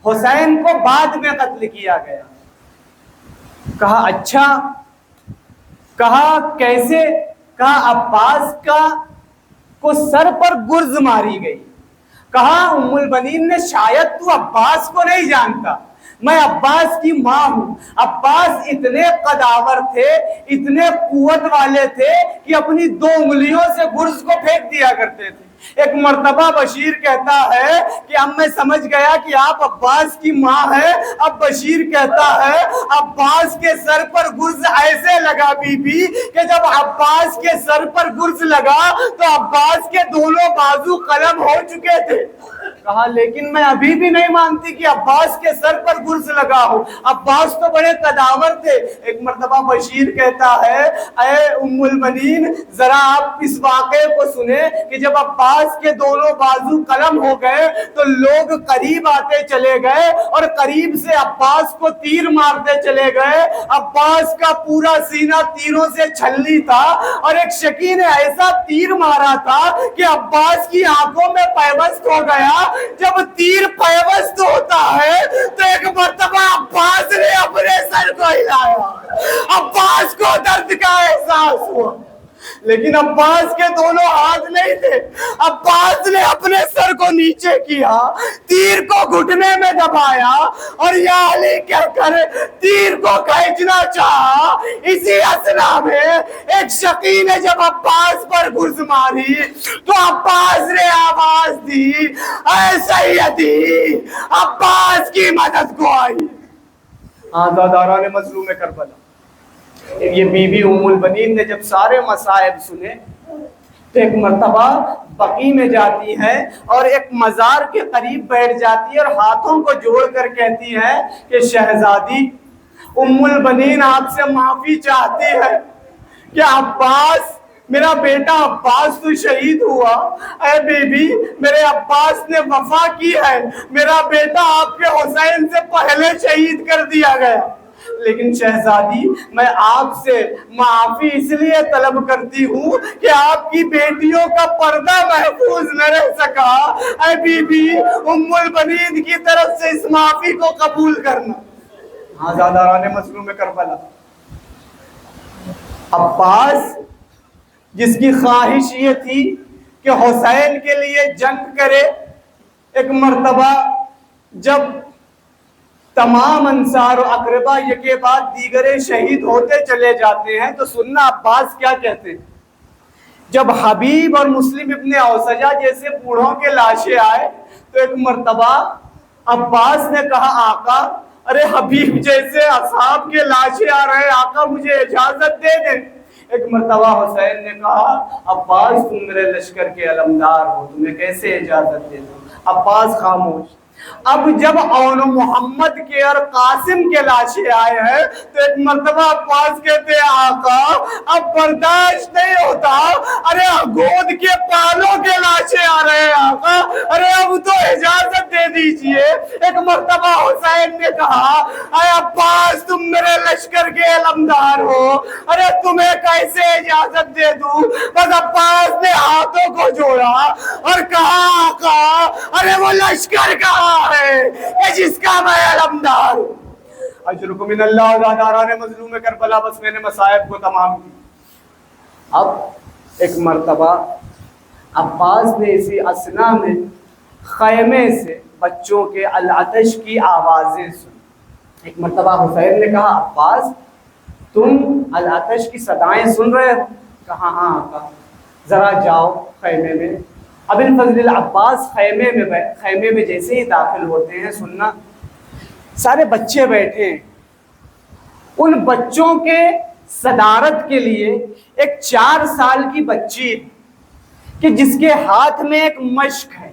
حسین کو بعد میں قتل کیا گیا. کہا اچھا. کہا کیسے؟ کہا عباس کو سر پر گرز ماری گئی. کہا ام البنین نے شاید تو عباس کو نہیں جانتا، میں عباس کی ماں ہوں۔ عباس اتنے قداور تھے، اتنے قوت والے تھے کہ اپنی 2 انگلیوں سے گرز کو پھینک دیا کرتے تھے۔ ایک مرتبہ بشیر کہتا ہے کہ اب میں سمجھ گیا کہ آپ عباس کی ماں ہے۔ اب بشیر کہتا ہے عباس کے سر پر گرز ایسے لگا بی بی کہ جب عباس کے سر پر گرز لگا تو عباس کے دونوں بازو قلم ہو چکے تھے۔ کہا لیکن میں ابھی بھی نہیں مانتی کہ عباس کے سر پر گرز لگا ہو، عباس تو بڑے قداور تھے۔ ایک مرتبہ بشیر کہتا ہے اے ام المنین ذرا آپ اس واقعے کو سنیں کہ جب عباس کے دونوں بازو قلم ہو گئے تو لوگ قریب آتے چلے گئے اور قریب سے عباس کو تیر مارتے چلے گئے۔ عباس کا پورا سینہ تیروں سے چھلنی تھا اور ایک شکی نے ایسا تیر مارا تھا کہ عباس کی آنکھوں میں پیوست ہو گیا۔ جب تیر پیوست ہوتا ہے تو ایک مرتبہ عباس نے اپنے سر کو ہلایا، عباس کو درد کا احساس ہوا، لیکن عباس کے دونوں ہاتھ نہیں تھے۔ عباس نے اپنے سر کو نیچے کیا، تیر کو گھٹنے میں دبایا اور یا علی کہہ کر تیر کو کھینچنا چاہا۔ اسی اثنا میں ایک شقی نے جب عباس پر گرز ماری تو عباس نے آواز دی اے سیدی، عباس کی مدد کو آئی۔ آزاداران مظلوم کربلا، یہ بی بی ام البنین نے جب سارے مصائب سنے تو ایک مرتبہ بقی میں جاتی ہے اور ایک مزار کے قریب بیٹھ جاتی ہے اور ہاتھوں کو جوڑ کر کہتی ہے کہ شہزادی ام البنین آپ سے معافی چاہتی ہے کہ عباس، میرا بیٹا عباس تو شہید ہوا۔ اے بی بی میرے عباس نے وفا کی ہے، میرا بیٹا آپ کے حسین سے پہلے شہید کر دیا گیا، لیکن شہزادی میں آپ سے معافی اس لیے طلب کرتی ہوں کہ آپ کی بیٹیوں کا پردہ محفوظ نہ رہ سکا۔ اے بی بی ام البنین کی طرف سے اس معافی کو قبول کرنا۔ آزاداران مظلوم کربلا، عباس جس کی خواہش یہ تھی کہ حسین کے لیے جنگ کرے، ایک مرتبہ جب تمام انصار و اقربا یکے بعد دیگرے شہید ہوتے چلے جاتے ہیں تو سننا عباس کیا کہتے ہیں۔ جب حبیب اور مسلم ابن اوسجہ جیسے بوڑھوں کے لاشیں آئے تو ایک مرتبہ عباس نے کہا آقا، ارے حبیب جیسے اصحاب کے لاشیں آ رہے، آقا مجھے اجازت دے دیں۔ ایک مرتبہ حسین نے کہا عباس تم میرے لشکر کے علمدار ہو، تمہیں کیسے اجازت دے دوں۔ عباس خاموش۔ اب جب اون محمد کے اور قاسم کے لاشیں آئے ہیں تو ایک مرتبہ عباس کہتے ہیں آقا اب برداشت نہیں ہوتا، ارے گود کے پالوں کے لاشیں آ رہے ہیں آقا، ارے اب تو اجازت دے دیجئے۔ ایک مرتبہ حسین نے کہا اے عباس تم میرے لشکر کے علمدار ہو، ارے تمہیں کیسے اجازت دے دوں۔ بس عباس نے ہاتھوں کو جوڑا اور کہا آقا ارے وہ لشکر کہاں ہے کہ جس کا میں علمدار ہوں۔ اجرکم من اللہ آزاداران مظلوم کربلا، بس میں نے مصائب کو تمام کی۔ اب ایک مرتبہ عباس نے اسی اثنا میں خیمے سے بچوں کے العطش کی آوازیں سن۔ ایک مرتبہ حسین نے کہا عباس تم العطش کی صدائیں سن رہے ہو؟ کہا ہاں آقا۔ ذرا جاؤ خیمے میں۔ ابو الفضل العباس خیمے میں جیسے ہی داخل ہوتے ہیں، سننا سارے بچے بیٹھے ہیں۔ ان بچوں کے صدارت کے لیے ایک 4 سال کی بچی کہ جس کے ہاتھ میں ایک مشق ہے،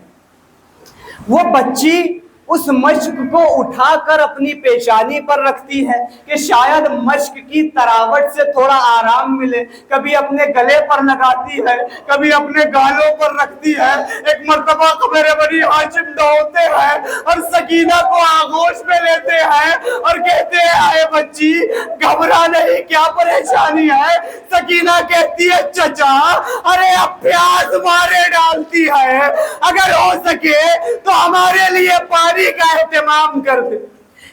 وہ بچی اس مشق کو اٹھا کر اپنی پیشانی پر رکھتی ہے کہ شاید مشق کی تراوٹ سے تھوڑا آرام ملے، کبھی اپنے گلے پر لگاتی ہے، کبھی اپنے گالوں پر رکھتی ہے۔ ایک مرتبہ قبر بنی ہاشم دوڑتے ہیں اور سکینہ کو آغوش میں لیتے ہیں اور کہتے ہیں اے بچی گھبرا نہیں، کیا پریشانی ہے؟ سکینہ کہتی ہے چچا ارے اب پیاس مارے ڈالتی ہے، اگر ہو سکے تو ہمارے لیے پانی کا اہتمام کر دے۔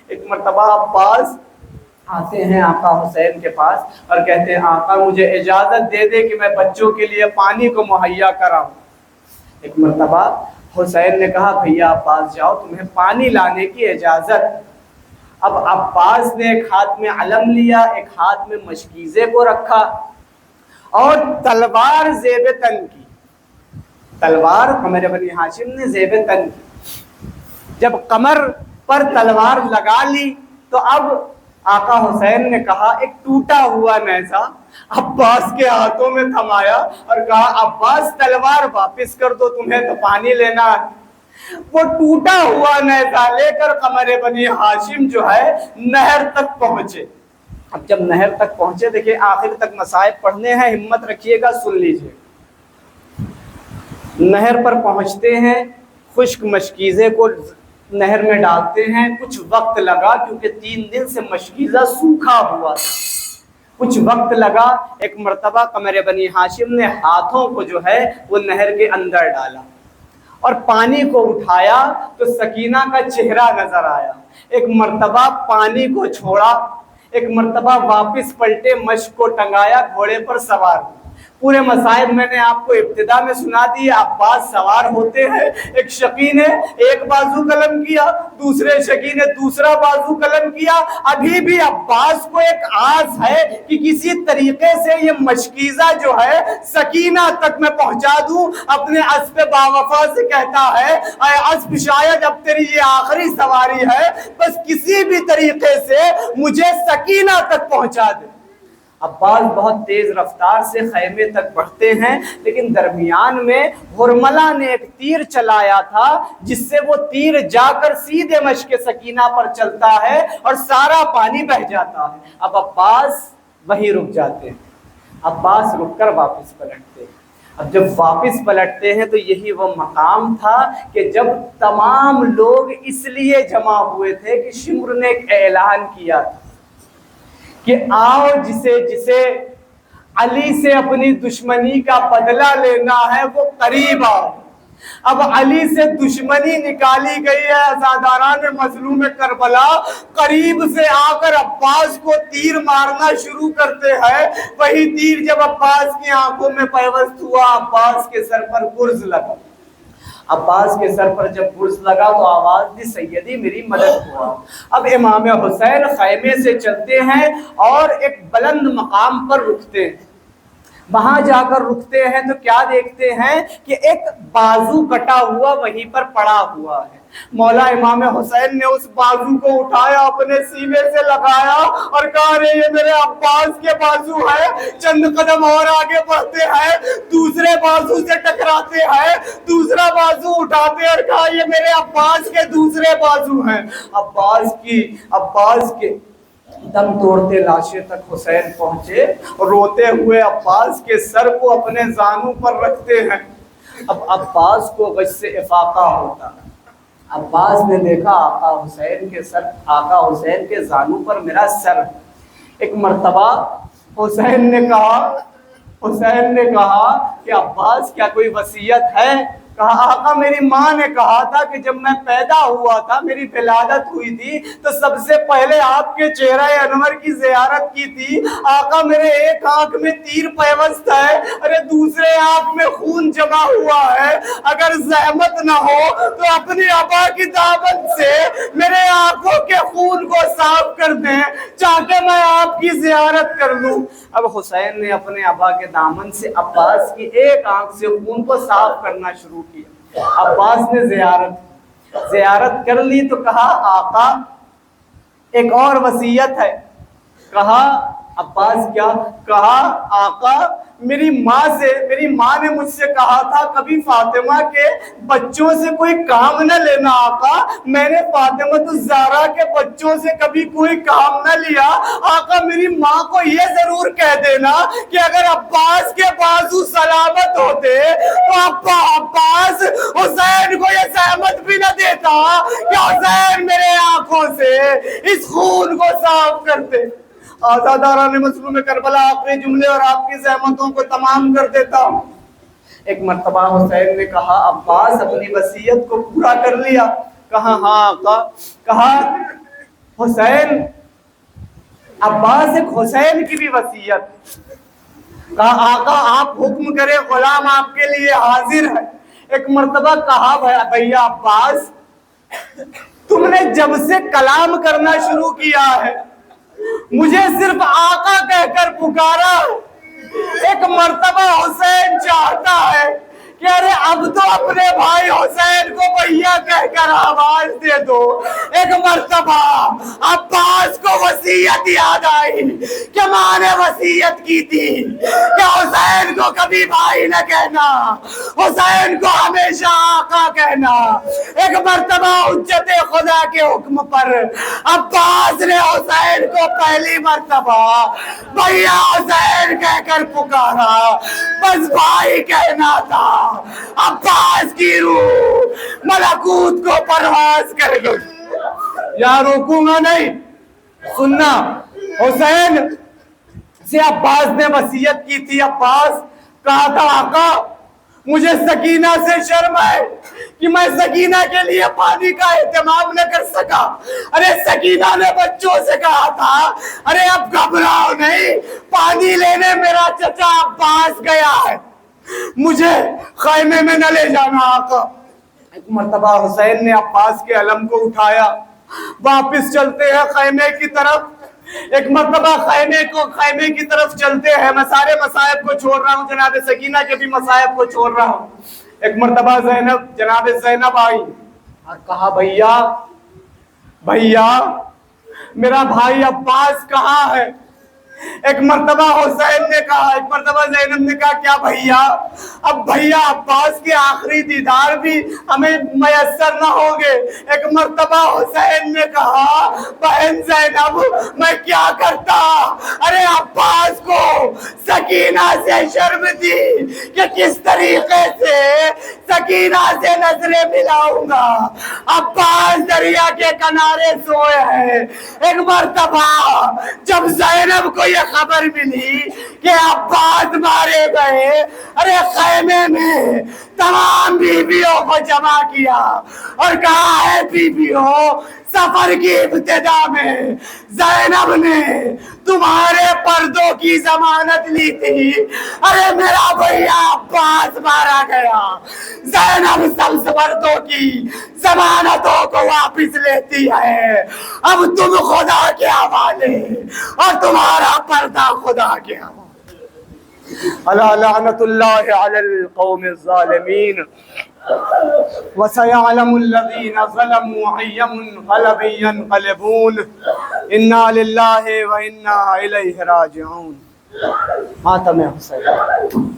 ایک مرتبہ عباس آتے ہیں آقا حسین کے پاس اور کہتے ہیں آقا مجھے اجازت دے دے کہ میں بچوں کے لیے پانی کو مہیا کراؤں۔ ایک مرتبہ حسین نے کہا بھیا عباس جاؤ، تمہیں پانی لانے کی اجازت۔ اب عباس نے ایک ہاتھ میں علم لیا، ایک ہاتھ میں مشکیزے کو رکھا اور تلوار زیب تن کی، تلوار قمر بنی ہاشم نے زیب تن کی۔ جب قمر پر تلوار لگا لی تو اب آقا حسین نے کہا، ایک ٹوٹا ہوا نیزہ عباس کے ہاتھوں میں تھمایا اور کہا عباس تلوار واپس کر دو، تمہیں تو پانی لینا ہے۔ وہ ٹوٹا ہوا نیزہ لے کر قمر بنی ہاشم جو ہے نہر تک پہنچے۔ اب جب نہر تک پہنچے، دیکھیں آخر تک مصائب پڑھنے ہیں، ہمت رکھیے گا، سن لیجئے۔ نہر پر پہنچتے ہیں، خشک مشکیزے کو نہر میں ڈالتے ہیں، کچھ وقت لگا کیونکہ 3 دن سے مشکیزہ سوکھا ہوا تھا، کچھ وقت لگا۔ ایک مرتبہ قمر بنی ہاشم نے ہاتھوں کو جو ہے وہ نہر کے اندر ڈالا اور پانی کو اٹھایا تو سکینہ کا چہرہ نظر آیا۔ ایک مرتبہ پانی کو چھوڑا، ایک مرتبہ واپس پلٹے، مشک کو ٹنگایا، گھوڑے پر سوار ہوئے۔ پورے مصائب میں نے آپ کو ابتدا میں سنا دی۔ عباس سوار ہوتے ہیں، ایک شقی نے ایک بازو قلم کیا، دوسرے شقی نے دوسرا بازو قلم کیا۔ ابھی بھی عباس کو ایک آس ہے کہ کسی طریقے سے یہ مشکیزہ جو ہے سکینہ تک میں پہنچا دوں۔ اپنے اسب باوفا سے کہتا ہے، اے اسب شاید اب تیری یہ آخری سواری ہے، بس کسی بھی طریقے سے مجھے سکینہ تک پہنچا دے۔ عباس بہت تیز رفتار سے خیمے تک بڑھتے ہیں، لیکن درمیان میں ہرملہ نے ایک تیر چلایا تھا جس سے وہ تیر جا کر سیدھے مشک سکینہ پر چلتا ہے اور سارا پانی بہہ جاتا ہے۔ اب عباس وہیں رک جاتے ہیں، عباس رک کر واپس پلٹتے ہیں۔ اب جب واپس پلٹتے ہیں تو یہی وہ مقام تھا کہ جب تمام لوگ اس لیے جمع ہوئے تھے کہ شمر نے ایک اعلان کیا تھا کہ آؤ جسے علی سے اپنی دشمنی کا بدلہ لینا ہے وہ قریب آؤ۔ اب علی سے دشمنی نکالی گئی ہے، عزاداران مظلوم کربلا قریب سے آ کر عباس کو تیر مارنا شروع کرتے ہیں۔ وہی تیر جب عباس کی آنکھوں میں پیوست ہوا، عباس کے سر پر گرز لگا۔ عباس کے سر پر جب گرز لگا تو آواز دی، سیدی میری مدد ہوا۔ اب امام حسین خیمے سے چلتے ہیں اور ایک بلند مقام پر رکتے ہیں۔ وہاں جا کر رکتے ہیں تو کیا دیکھتے ہیں کہ ایک بازو کٹا ہوا وہیں پر پڑا ہوا ہے۔ مولا امام حسین نے اس بازو کو اٹھایا، اپنے سینے سے لگایا اور کہا، رے یہ میرے عباس کے بازو ہے۔ چند قدم اور آگے بڑھتے ہیں، دوسرے بازو سے ٹکراتے ہیں، دوسرا بازو اٹھاتے اور کہا، یہ میرے عباس کے دوسرے بازو ہیں۔ عباس کے دم توڑتے لاشے تک حسین پہنچے، روتے ہوئے عباس کے سر کو اپنے زانوں پر رکھتے ہیں۔ اب عباس کو غش سے افاقہ ہوتا ہے۔ عباس نے دیکھا آقا حسین کے زانوں پر میرا سر ہے۔ ایک مرتبہ حسین نے کہا کہ عباس کیا کوئی وصیت ہے؟ کہا آقا میری ماں نے کہا تھا کہ جب میں پیدا ہوا تھا، میری ولادت ہوئی تھی تو سب سے پہلے آپ کے چہرہ انور کی زیارت کی تھی۔ آقا میرے ایک آنکھ میں تیر پیوست ہے، ارے دوسرے آنکھ میں خون جمع ہوا ہے، اگر زحمت نہ ہو تو اپنی ابا کی دعوت سے میرے آنکھوں کے خون کو صاف کر دیں تاکہ میں آپ کی زیارت کر لوں۔ اب حسین نے اپنے ابا کے دامن سے عباس کی ایک آنکھ سے خون کو صاف کرنا شروع کیا۔ عباس نے زیارت کر لی تو کہا آقا ایک اور وصیت ہے۔ کہا عباس کیا؟ کہا آقا میری ماں نے مجھ سے کہا تھا کبھی فاطمہ کے بچوں سے کوئی کام نہ لینا۔ آقا میں نے فاطمہ الزہرا کے بچوں سے کبھی کوئی کام نہ لیا۔ آقا میری ماں کو یہ ضرور کہہ دینا کہ اگر عباس کے بازو سلامت ہوتے تو عباس حسین کو یہ زحمت بھی نہ دیتا کہ حسین میرے آنکھوں سے اس خون کو صاف کرتے۔ آزاداران مظلوم کربلا آخری جملے اور آپ کی زحمتوں کو تمام کر دیتا ہوں۔ ایک مرتبہ حسین نے کہا عباس اپنی وصیت کو پورا کر لیا؟ کہا ہاں آقا۔ کہا حسین، عباس ایک حسین کی بھی وصیت۔ کہا آقا آپ حکم کرے، غلام آپ کے لیے حاضر ہے۔ ایک مرتبہ کہا بھیا عباس تم نے جب سے کلام کرنا شروع کیا ہے مجھے صرف آقا کہہ کر پکارا. ایک مرتبہ حسین چاہتا ہے کہ ارے اب تو اپنے بھائی حسین کو بھیا کہہ کر آواز دے دو. ایک مرتبہ عباس کو وصیت یاد آئی کہ ماں نے وصیت کی تھی کہ حسین کو کبھی بھائی نہ کہنا, حسین کو ہمیشہ آقا کہنا. ایک مرتبہ حجت خدا کے حکم پر عباس نے حسین کو پہلی مرتبہ بھیا حسین کہہ کر پکارا. بس بھائی کہنا تھا. عباس کی روح ملکوت کو پرواز کر گئی. یا روکوں گا نہیں, سننا. حسین سے عباس نے وصیت کی تھی. عباس کہا تھا آقا مجھے سکینہ سے شرم ہے کہ میں سکینہ کے لیے پانی کا اہتمام نہ کر سکا. ارے سکینہ نے بچوں سے کہا تھا ارے اب گھبراؤ نہیں, پانی لینے میرا چچا عباس گیا ہے, مجھے خیمے میں نہ لے جانا آقا. ایک مرتبہ حسین نے عباس کے علم کو اٹھایا, واپس چلتے ہیں خیمے کی طرف. ایک مرتبہ خیمے کی طرف چلتے ہیں. میں سارے مصائب کو چھوڑ رہا ہوں, جناب سکینہ کے بھی مصائب کو چھوڑ رہا ہوں. ایک مرتبہ جناب زینب آئی اور کہا بھیا میرا بھائی عباس کہاں ہے. ایک مرتبہ حسین نے کہا, ایک مرتبہ زینب نے کہا کیا بھیا, اب بھیا عباس کے آخری دیدار بھی ہمیں میسر نہ ہوں گے. ایک مرتبہ حسین نے کہا بہن زینب میں کیا کرتا, ارے عباس کو سکینہ سے شرم تھی کہ کس طریقے سے سکینہ سے نظریں ملاؤں گا. عباس دریا کے کنارے سوئے ہیں. ایک مرتبہ جب زینب کو یہ خبر ملی کہ عباس مارے گئے, ارے خیمے میں تمام بیویوں کو جمع کیا اور کہا ہے بیویوں سفر کی ابتدا میں زینب نے تمہارے پردوں کی ضمانت لی تھی, ارے میرا بھیا عباس مارا گیا. زینب سب پردوں کی ضمانتوں کو واپس لیتی ہے. اب تم خدا کے حوالے اور تمہارا پردہ خدا کے حوالے. الا لعنت اللہ علی القوم الظالمین وسيعلم الذين ظلموا أي منقلب ينقلبون إنا لله وإنا إليه راجعون. ماتم حسین.